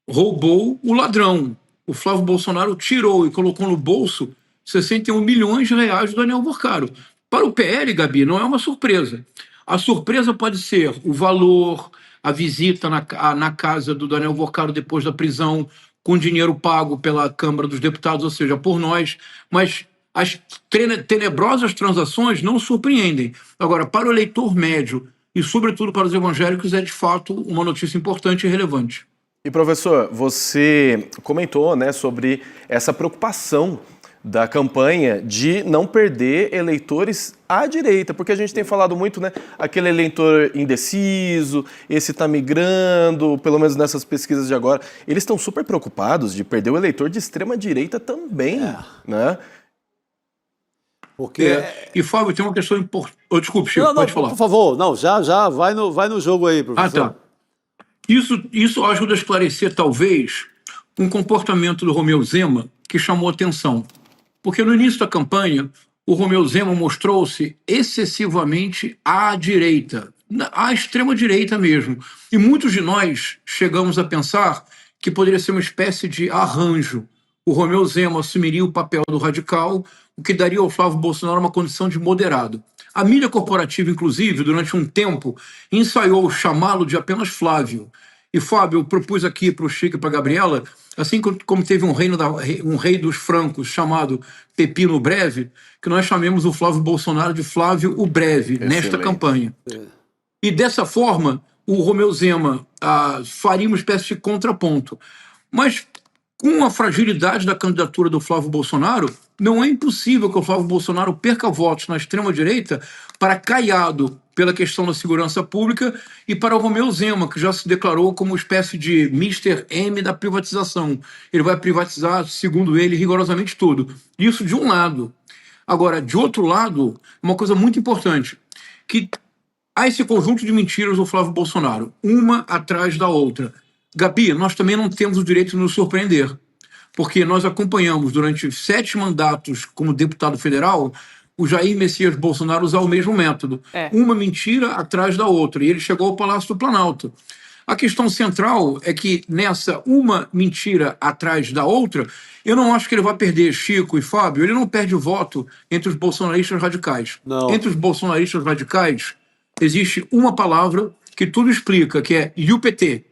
roubou o ladrão, o Flávio Bolsonaro tirou e colocou no bolso 61 milhões de reais do Daniel Vorcaro. Para o PL, Gabi, não é uma surpresa. A surpresa pode ser o valor, a visita na casa do Daniel Vorcaro depois da prisão, com dinheiro pago pela Câmara dos Deputados, ou seja, por nós, mas as tenebrosas transações não surpreendem. Agora, para o eleitor médio e, sobretudo, para os evangélicos, é de fato uma notícia importante e relevante. E, professor, você comentou, né, sobre essa preocupação da campanha de não perder eleitores à direita, porque a gente tem falado muito, né, aquele eleitor indeciso, esse tá migrando, pelo menos nessas pesquisas de agora, eles estão super preocupados de perder o eleitor de extrema direita também, né? Porque... E, Fábio, tem uma questão importante. Desculpe, Chico, pode falar. Por favor, já vai no jogo aí, professor. Tá. Isso ajuda a esclarecer, talvez, um comportamento do Romeu Zema que chamou atenção. Porque no início da campanha, o Romeu Zema mostrou-se excessivamente à direita, à extrema-direita mesmo. E muitos de nós chegamos a pensar que poderia ser uma espécie de arranjo. O Romeu Zema assumiria o papel do radical, o que daria ao Flávio Bolsonaro uma condição de moderado. A mídia corporativa, inclusive, durante um tempo, ensaiou chamá-lo de apenas Flávio. E, Fábio, eu propus aqui para o Chico e para a Gabriela, assim como teve um rei dos francos chamado Pepino o Breve, que nós chamemos o Flávio Bolsonaro de Flávio o Breve, nesta campanha. E dessa forma, o Romeu Zema faria uma espécie de contraponto. Mas, com a fragilidade da candidatura do Flávio Bolsonaro, não é impossível que o Flávio Bolsonaro perca votos na extrema-direita para Caiado, pela questão da segurança pública, e para o Romeu Zema, que já se declarou como uma espécie de Mr. M da privatização. Ele vai privatizar, segundo ele, rigorosamente tudo. Isso de um lado. Agora, de outro lado, uma coisa muito importante, que há esse conjunto de mentiras do Flávio Bolsonaro, uma atrás da outra. Gabi, nós também não temos o direito de nos surpreender, porque nós acompanhamos durante 7 mandatos como deputado federal o Jair Messias Bolsonaro usar o mesmo método. Uma mentira atrás da outra, e ele chegou ao Palácio do Planalto. A questão central é que nessa uma mentira atrás da outra, eu não acho que ele vai perder, Chico e Fábio, ele não perde voto entre os bolsonaristas radicais. Não. Entre os bolsonaristas radicais, existe uma palavra que tudo explica, que é IUPT.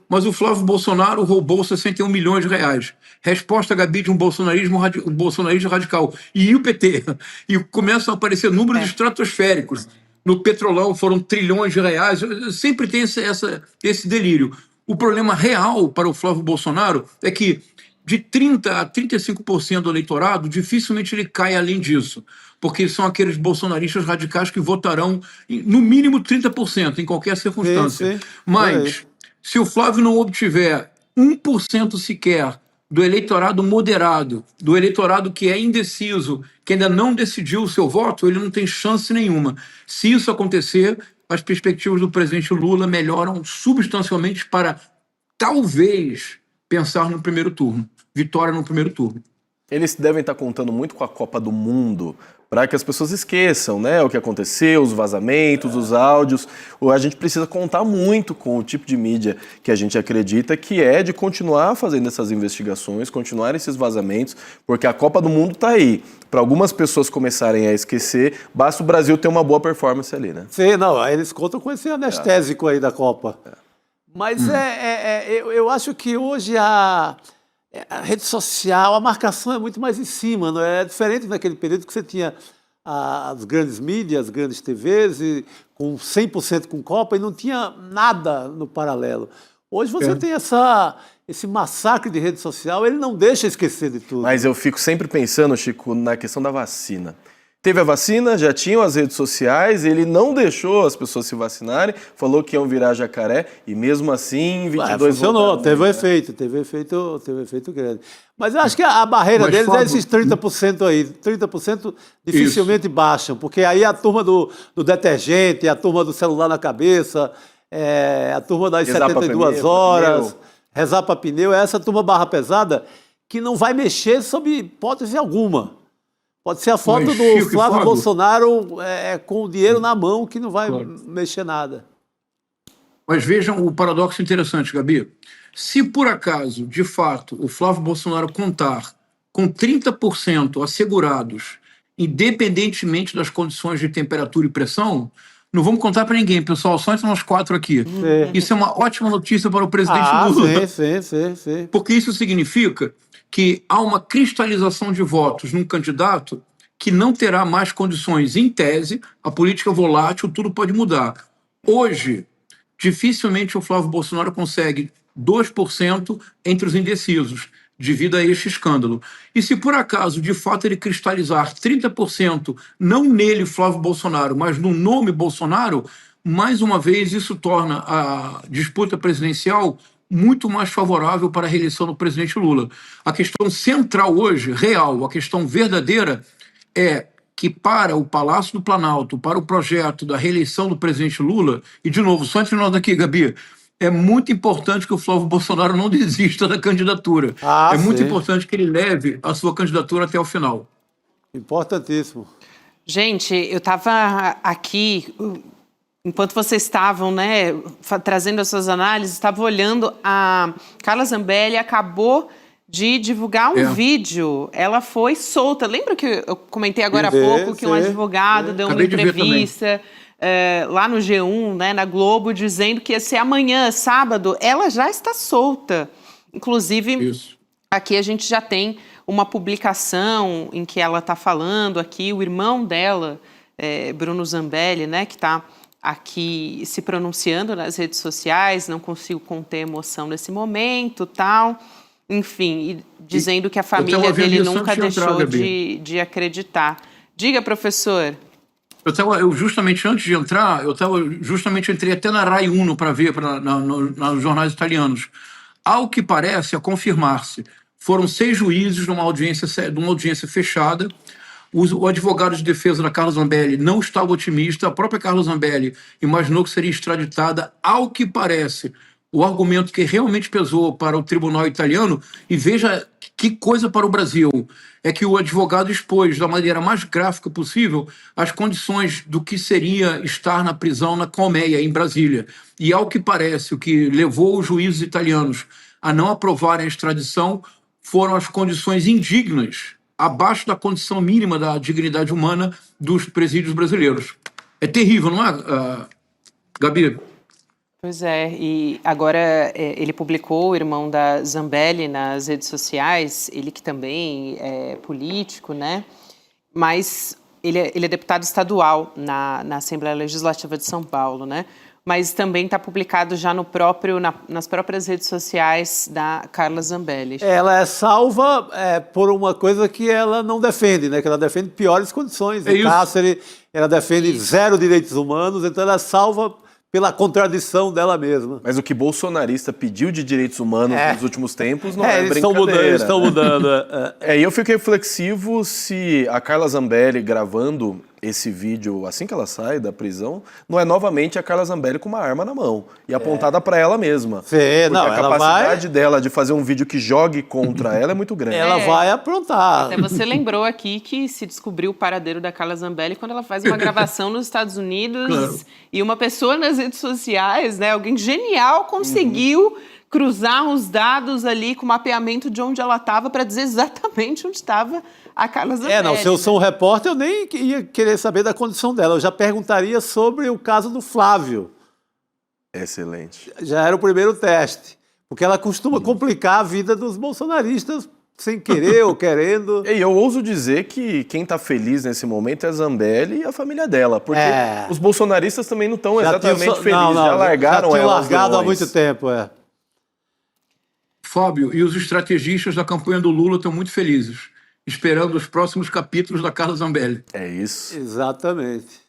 Mas o Flávio Bolsonaro roubou 61 milhões de reais. Resposta, Gabi, de um bolsonarista radical. E o PT? E começam a aparecer números estratosféricos. No Petrolão foram trilhões de reais. Sempre tem esse delírio. O problema real para o Flávio Bolsonaro é que de 30% a 35% do eleitorado, dificilmente ele cai além disso. Porque são aqueles bolsonaristas radicais que votarão no mínimo 30% em qualquer circunstância. Mas se o Flávio não obtiver 1% sequer do eleitorado moderado, do eleitorado que é indeciso, que ainda não decidiu o seu voto, ele não tem chance nenhuma. Se isso acontecer, as perspectivas do presidente Lula melhoram substancialmente para, talvez, pensar no primeiro turno. Vitória no primeiro turno. Eles devem estar contando muito com a Copa do Mundo para que as pessoas esqueçam, né, o que aconteceu, os vazamentos, os áudios. A gente precisa contar muito com o tipo de mídia que a gente acredita que é de continuar fazendo essas investigações, continuar esses vazamentos, porque a Copa do Mundo está aí. Para algumas pessoas começarem a esquecer, basta o Brasil ter uma boa performance ali, né? Sim, não, aí eles contam com esse anestésico aí da Copa. Mas eu acho que hoje a rede social, a marcação é muito mais em cima, não é? É diferente naquele período que você tinha as grandes mídias, as grandes TVs, e com 100% com Copa, e não tinha nada no paralelo. Hoje você tem esse massacre de rede social, ele não deixa esquecer de tudo. Mas eu fico sempre pensando, Chico, na questão da vacina. Teve a vacina, já tinham as redes sociais, ele não deixou as pessoas se vacinarem, falou que iam virar jacaré, e mesmo assim, 22 funcionou, teve um efeito grande. Mas eu acho que a barreira deles é esses 30% aí. 30% dificilmente baixam, porque aí a turma do detergente, a turma do celular na cabeça, a turma das 72 horas, rezar para pneu, é essa turma barra pesada que não vai mexer sob hipótese alguma. Pode ser a foto do Chico, Flávio Bolsonaro com o dinheiro na mão, que não vai mexer nada. Mas vejam o paradoxo interessante, Gabi. Se por acaso, de fato, o Flávio Bolsonaro contar com 30% assegurados, independentemente das condições de temperatura e pressão, não vamos contar para ninguém, pessoal, só entre nós 4 aqui. Isso é uma ótima notícia para o presidente Lula. Sim. Porque isso significa que há uma cristalização de votos num candidato que não terá mais condições, em tese, a política volátil, tudo pode mudar. Hoje, dificilmente o Flávio Bolsonaro consegue 2% entre os indecisos, devido a este escândalo. E se por acaso, de fato, ele cristalizar 30%, não nele, Flávio Bolsonaro, mas no nome Bolsonaro, mais uma vez isso torna a disputa presidencial muito mais favorável para a reeleição do presidente Lula. A questão central hoje, real, a questão verdadeira, é que para o Palácio do Planalto, para o projeto da reeleição do presidente Lula, e de novo, só entre nós aqui, Gabi, é muito importante que o Flávio Bolsonaro não desista da candidatura. Ah, É muito sim. importante que ele leve a sua candidatura até o final. Importantíssimo. Gente, eu estava aqui, enquanto vocês estavam, né, trazendo as suas análises, estava olhando, a Carla Zambelli acabou de divulgar um vídeo. Ela foi solta. Lembra que eu comentei agora há pouco que um advogado deu uma Acabei de ver entrevista lá no G1, né, na Globo, dizendo que ia ser amanhã, sábado? Ela já está solta. Inclusive, Isso. aqui a gente já tem uma publicação em que ela está falando aqui, o irmão dela, Bruno Zambelli, né, que está aqui se pronunciando nas redes sociais, não consigo conter emoção nesse momento, tal, enfim, e dizendo que a família dele nunca deixou de acreditar. Diga, professor. Eu justamente antes de entrar, entrei até na Rai Uno para ver nos jornais italianos. Ao que parece, a confirmar-se, foram 6 juízes numa audiência fechada. O advogado de defesa da Carla Zambelli não estava otimista. A própria Carla Zambelli imaginou que seria extraditada. Ao que parece, o argumento que realmente pesou para o tribunal italiano, e veja que coisa para o Brasil, é que o advogado expôs da maneira mais gráfica possível as condições do que seria estar na prisão na Colmeia, em Brasília. E ao que parece, o que levou os juízes italianos a não aprovarem a extradição foram as condições indignas, abaixo da condição mínima da dignidade humana dos presídios brasileiros. É terrível, não é, Gabi? Pois é, e agora ele publicou, o irmão da Zambelli, nas redes sociais, ele que também é político, né? Mas ele é deputado estadual na Assembleia Legislativa de São Paulo, né? Mas também está publicado já nas próprias redes sociais da Carla Zambelli. Ela é salva por uma coisa que ela não defende, né? Que ela defende piores condições de cárcere, ela defende zero direitos humanos, então ela é salva pela contradição dela mesma. Mas o que bolsonarista pediu de direitos humanos nos últimos tempos não é brincadeira. Eles estão mudando. E eu fiquei reflexivo se a Carla Zambelli gravando esse vídeo assim que ela sai da prisão, não é novamente a Carla Zambelli com uma arma na mão e apontada para ela mesma. Sim, porque a capacidade dela de fazer um vídeo que jogue contra ela é muito grande. Ela vai aprontar. Até você lembrou aqui que se descobriu o paradeiro da Carla Zambelli quando ela faz uma gravação nos Estados Unidos, claro. E uma pessoa nas redes sociais, né, alguém genial, conseguiu cruzar os dados ali com o mapeamento de onde ela estava para dizer exatamente onde estava a Carla Zambelli. Se eu sou um repórter, eu nem ia querer saber da condição dela. Eu já perguntaria sobre o caso do Flávio. Excelente. Já era o primeiro teste. Porque ela costuma complicar a vida dos bolsonaristas sem querer ou querendo. E eu ouso dizer que quem está feliz nesse momento é a Zambelli e a família dela. Porque os bolsonaristas também não estão exatamente felizes. Já largaram ela. Já largado há muito tempo, Fábio, e os estrategistas da campanha do Lula estão muito felizes, esperando os próximos capítulos da Carla Zambelli. É isso. Exatamente.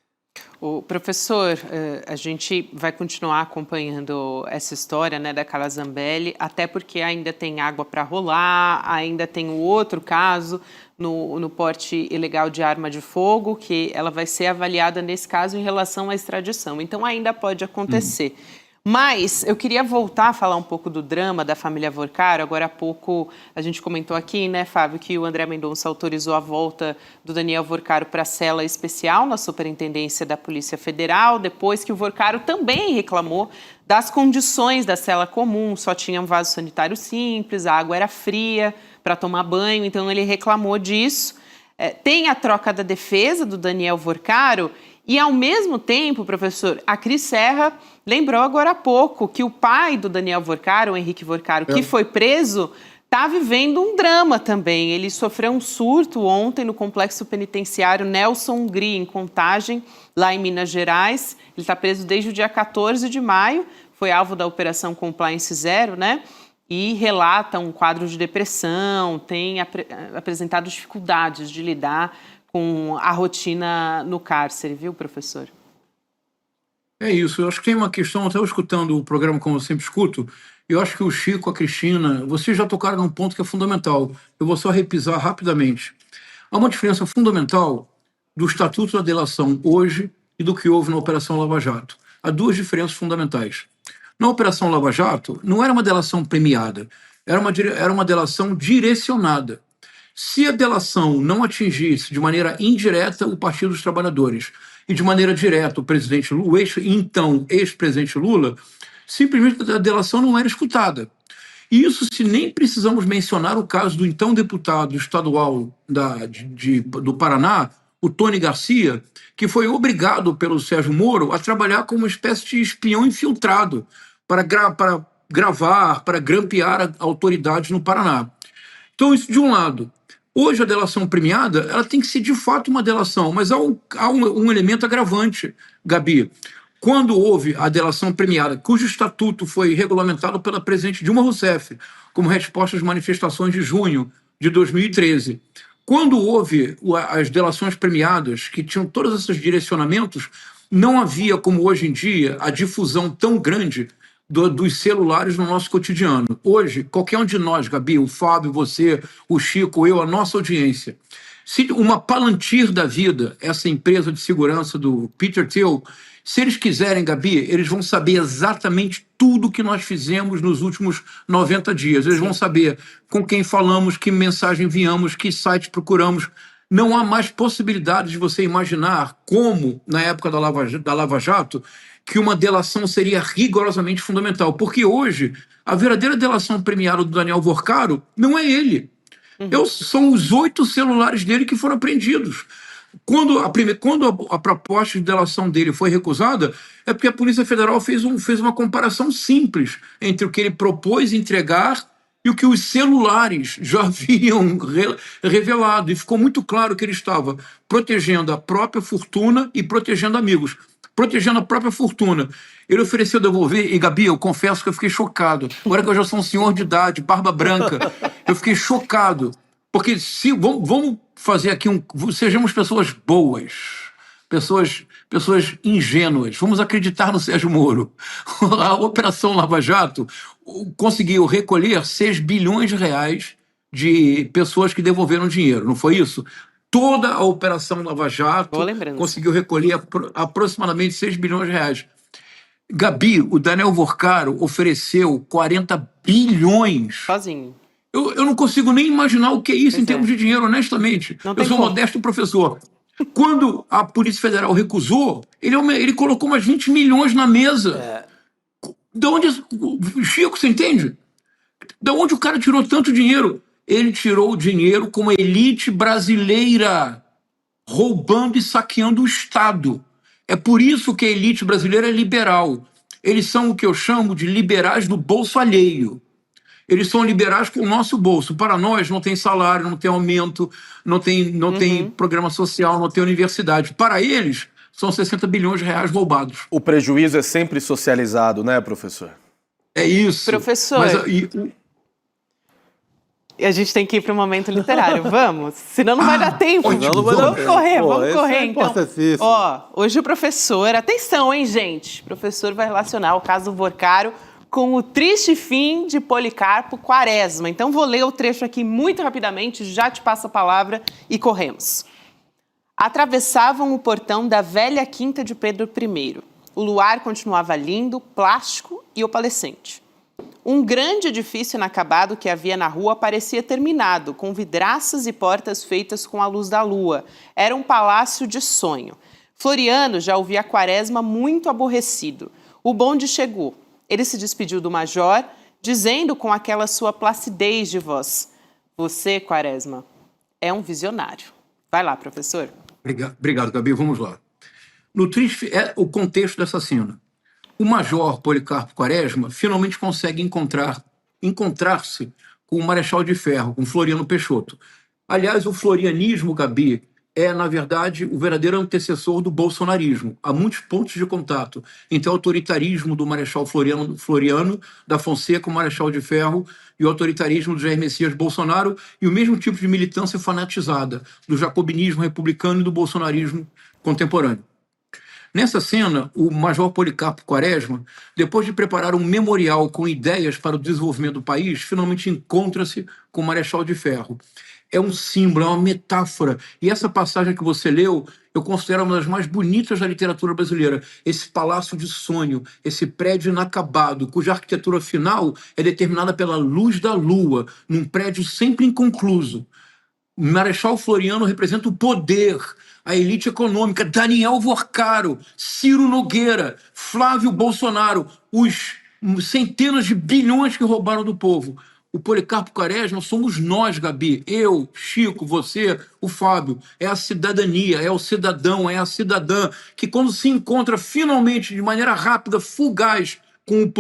O professor, a gente vai continuar acompanhando essa história, né, da Carla Zambelli, até porque ainda tem água para rolar, ainda tem o outro caso no porte ilegal de arma de fogo, que ela vai ser avaliada nesse caso em relação à extradição. Então ainda pode acontecer. Mas eu queria voltar a falar um pouco do drama da família Vorcaro. Agora há pouco a gente comentou aqui, né, Fábio, que o André Mendonça autorizou a volta do Daniel Vorcaro para a cela especial na Superintendência da Polícia Federal, depois que o Vorcaro também reclamou das condições da cela comum, só tinha um vaso sanitário simples, a água era fria para tomar banho, então ele reclamou disso. Tem a troca da defesa do Daniel Vorcaro e, ao mesmo tempo, professor, a Cris Serra lembrou agora há pouco que o pai do Daniel Vorcaro, o Henrique Vorcaro, que foi preso, está vivendo um drama também. Ele sofreu um surto ontem no complexo penitenciário Nelson Hungria, em Contagem, lá em Minas Gerais. Ele está preso desde o dia 14 de maio, foi alvo da Operação Compliance Zero, né? E relata um quadro de depressão, tem apresentado dificuldades de lidar com a rotina no cárcere, viu, professor? É isso, eu acho que tem uma questão, até eu escutando o programa como eu sempre escuto, eu acho que o Chico, a Cristina, vocês já tocaram num ponto que é fundamental, eu vou só repisar rapidamente. Há uma diferença fundamental do Estatuto da Delação hoje e do que houve na Operação Lava Jato. Há duas diferenças fundamentais. Na Operação Lava Jato, não era uma delação premiada, era uma delação direcionada. Se a delação não atingisse de maneira indireta o Partido dos Trabalhadores e de maneira direta o presidente Lula, então ex-presidente Lula, simplesmente a delação não era escutada. Isso se nem precisamos mencionar o caso do então deputado estadual do Paraná, o Tony Garcia, que foi obrigado pelo Sérgio Moro a trabalhar como uma espécie de espião infiltrado para gravar, para grampear autoridades no Paraná. Então, isso de um lado. Hoje, a delação premiada ela tem que ser de fato uma delação, mas há um elemento agravante, Gabi. Quando houve a delação premiada, cujo estatuto foi regulamentado pela presidente Dilma Rousseff, como resposta às manifestações de junho de 2013, quando houve as delações premiadas, que tinham todos esses direcionamentos, não havia, como hoje em dia, a difusão tão grande dos celulares no nosso cotidiano. Hoje, qualquer um de nós, Gabi, o Fábio, você, o Chico, eu, a nossa audiência, se uma Palantir da vida, essa empresa de segurança do Peter Thiel, se eles quiserem, Gabi, eles vão saber exatamente tudo que nós fizemos nos últimos 90 dias. Eles vão saber com quem falamos, que mensagem enviamos, que site procuramos. Não há mais possibilidade de você imaginar como, na época da Lava Jato, que uma delação seria rigorosamente fundamental. Porque hoje, a verdadeira delação premiada do Daniel Vorcaro não é ele. São os 8 celulares dele que foram apreendidos. Quando a proposta de delação dele foi recusada, é porque a Polícia Federal fez uma comparação simples entre o que ele propôs entregar e o que os celulares já haviam revelado. E ficou muito claro que ele estava protegendo a própria fortuna e protegendo amigos. Protegendo a própria fortuna. Ele ofereceu devolver, e Gabi, eu confesso que eu fiquei chocado. Agora que eu já sou um senhor de idade, barba branca, eu fiquei chocado. Porque vamos fazer aqui sejamos pessoas boas, pessoas ingênuas. Vamos acreditar no Sérgio Moro. A Operação Lava Jato conseguiu recolher 6 bilhões de reais de pessoas que devolveram dinheiro, não foi isso? Toda a Operação Lava Jato conseguiu recolher aproximadamente 6 bilhões de reais. Gabi, o Daniel Vorcaro ofereceu 40 bilhões. Sozinho. Eu não consigo nem imaginar o que é isso em termos de dinheiro, honestamente. Eu sou um modesto professor. Quando a Polícia Federal recusou, ele colocou umas 20 milhões na mesa. De onde... Chico, você entende? De onde o cara tirou tanto dinheiro? Ele tirou o dinheiro com a elite brasileira, roubando e saqueando o Estado. É por isso que a elite brasileira é liberal. Eles são o que eu chamo de liberais do bolso alheio. Eles são liberais com o nosso bolso. Para nós não tem salário, não tem aumento, não tem programa social, não tem universidade. Para eles, são 60 bilhões de reais roubados. O prejuízo é sempre socializado, né, professor? É isso. Professor, a gente tem que ir para o momento literário, vamos? Senão não vai dar tempo. Vamos correr, então. Hoje o professor, atenção, hein, gente? O professor vai relacionar o caso Vorcaro com o triste fim de Policarpo Quaresma. Então vou ler o trecho aqui muito rapidamente, já te passo a palavra e corremos. Atravessavam o portão da velha quinta de Pedro I. O luar continuava lindo, plástico e opalescente. Um grande edifício inacabado que havia na rua parecia terminado, com vidraças e portas feitas com a luz da lua. Era um palácio de sonho. Floriano já ouvia Quaresma muito aborrecido. O bonde chegou. Ele se despediu do major, dizendo com aquela sua placidez de voz: "Você, Quaresma, é um visionário." Vai lá, professor. Obrigado, Gabi. Vamos lá. No triste é o contexto dessa cena. O major Policarpo Quaresma finalmente consegue encontrar-se com o Marechal de Ferro, com Floriano Peixoto. Aliás, o florianismo, Gabi, é, na verdade, o verdadeiro antecessor do bolsonarismo. Há muitos pontos de contato entre o autoritarismo do Marechal Floriano da Fonseca, o Marechal de Ferro, e o autoritarismo do Jair Messias Bolsonaro, e o mesmo tipo de militância fanatizada do jacobinismo republicano e do bolsonarismo contemporâneo. Nessa cena, o major Policarpo Quaresma, depois de preparar um memorial com ideias para o desenvolvimento do país, finalmente encontra-se com o Marechal de Ferro. É um símbolo, é uma metáfora. E essa passagem que você leu eu considero uma das mais bonitas da literatura brasileira. Esse palácio de sonho, esse prédio inacabado, cuja arquitetura final é determinada pela luz da lua, num prédio sempre inconcluso. Marechal Floriano representa o poder, a elite econômica, Daniel Vorcaro, Ciro Nogueira, Flávio Bolsonaro, os centenas de bilhões que roubaram do povo. O Policarpo Quaresma somos nós, Gabi. Eu, Chico, você, o Fábio. É a cidadania, é o cidadão, é a cidadã que, quando se encontra finalmente de maneira rápida, fugaz, com o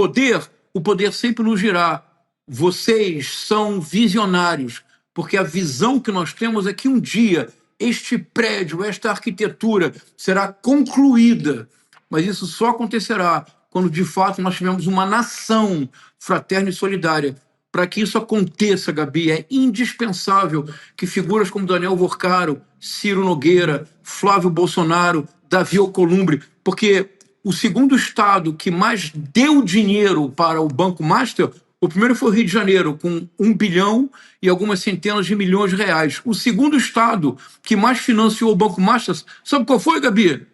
poder sempre nos dirá: vocês são visionários, porque a visão que nós temos é que um dia este prédio, esta arquitetura será concluída. Mas isso só acontecerá quando, de fato, nós tivermos uma nação fraterna e solidária. Para que isso aconteça, Gabi, é indispensável que figuras como Daniel Vorcaro, Ciro Nogueira, Flávio Bolsonaro, Davi Alcolumbre, porque o segundo estado que mais deu dinheiro para o Banco Master, o primeiro foi o Rio de Janeiro, com 1 bilhão e algumas centenas de milhões de reais. O segundo estado que mais financiou o Banco Master, sabe qual foi, Gabi?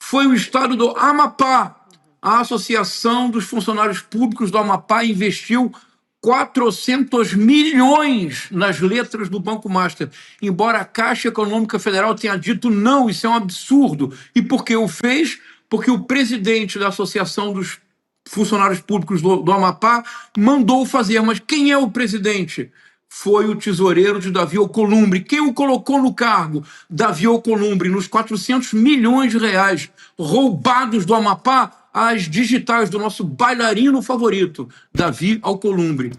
Foi o estado do Amapá. A Associação dos Funcionários Públicos do Amapá investiu 400 milhões nas letras do Banco Master, embora a Caixa Econômica Federal tenha dito não, isso é um absurdo. E por que o fez? Porque o presidente da Associação dos Funcionários Públicos do Amapá mandou fazer. Mas quem é o presidente? Foi o tesoureiro de Davi Alcolumbre. Quem o colocou no cargo? Davi Alcolumbre. Nos 400 milhões de reais roubados do Amapá, as digitais do nosso bailarino favorito, Davi Alcolumbre.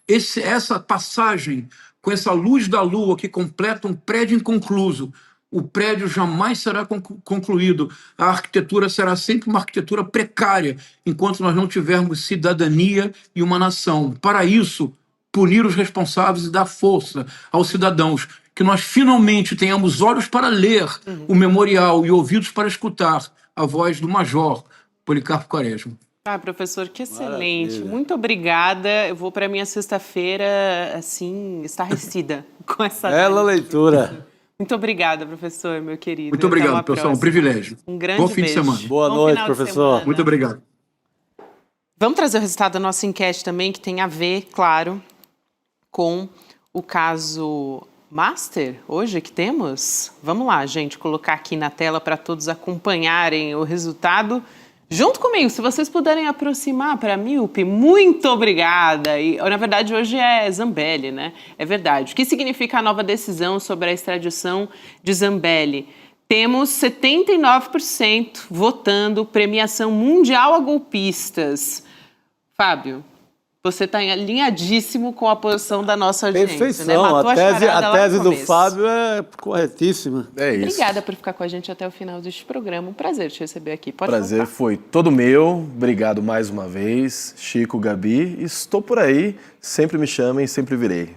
Essa passagem com essa luz da lua que completa um prédio inconcluso, o prédio jamais será concluído. A arquitetura será sempre uma arquitetura precária, enquanto nós não tivermos cidadania e uma nação. Para isso, punir os responsáveis e dar força aos cidadãos, que nós finalmente tenhamos olhos para ler o memorial e ouvidos para escutar a voz do Major Policarpo Quaresma. Ah, professor, que excelente. Maravilha. Muito obrigada. Eu vou para minha sexta-feira, assim, estarrecida com essa Bela leitura. Muito obrigada, professor, meu querido. Muito obrigado, pessoal. Um privilégio. Um grande Bom fim beijo. de semana. Boa Bom noite, final de professor. semana. Muito obrigado. Vamos trazer o resultado da nossa enquete também, que tem a ver, claro, com o caso Master, hoje que temos. Vamos lá, gente, colocar aqui na tela para todos acompanharem o resultado. Junto comigo, se vocês puderem aproximar para a míope, muito obrigada. E, na verdade, hoje é Zambelli, né? É verdade. O que significa a nova decisão sobre a extradição de Zambelli? Temos 79% votando premiação mundial a golpistas. Fábio, você está alinhadíssimo com a posição da nossa audiência. Perfeição. Né? Matou A tese charada lá no do começo. Fábio é corretíssima. É isso. Obrigada por ficar com a gente até o final deste programa. Um prazer te receber aqui. Pode Prazer voltar. foi todo meu. Obrigado mais uma vez, Chico, Gabi. Estou por aí. Sempre me chamem, sempre virei.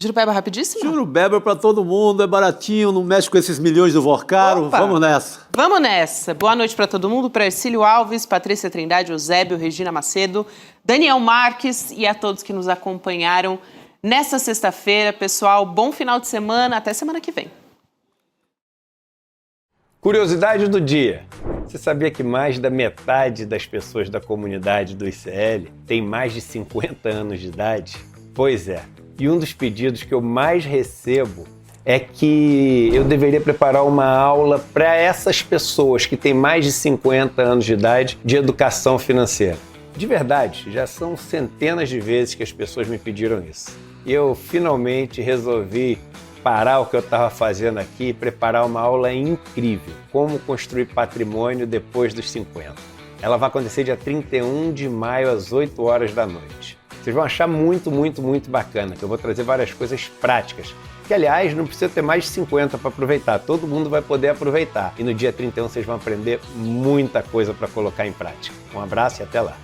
Jurupeba, rapidíssimo? Juro Beber para todo mundo, é baratinho, não mexe com esses milhões do Vorcaro. Opa. Vamos nessa. Vamos nessa. Boa noite para todo mundo, para Ercílio Alves, Patrícia Trindade, Eusébio, Regina Macedo, Daniel Marques e a todos que nos acompanharam nessa sexta-feira. Pessoal, bom final de semana, até semana que vem. Curiosidade do dia. Você sabia que mais da metade das pessoas da comunidade do ICL tem mais de 50 anos de idade? Pois é. E um dos pedidos que eu mais recebo é que eu deveria preparar uma aula para essas pessoas que têm mais de 50 anos de idade de educação financeira. De verdade, já são centenas de vezes que as pessoas me pediram isso. E eu finalmente resolvi parar o que eu estava fazendo aqui e preparar uma aula incrível, como construir patrimônio depois dos 50. Ela vai acontecer dia 31 de maio às 8 horas da noite. Vocês vão achar muito bacana, que eu vou trazer várias coisas práticas, que aliás não precisa ter mais de 50 para aproveitar, todo mundo vai poder aproveitar. E no dia 31 vocês vão aprender muita coisa para colocar em prática. Um abraço e até lá!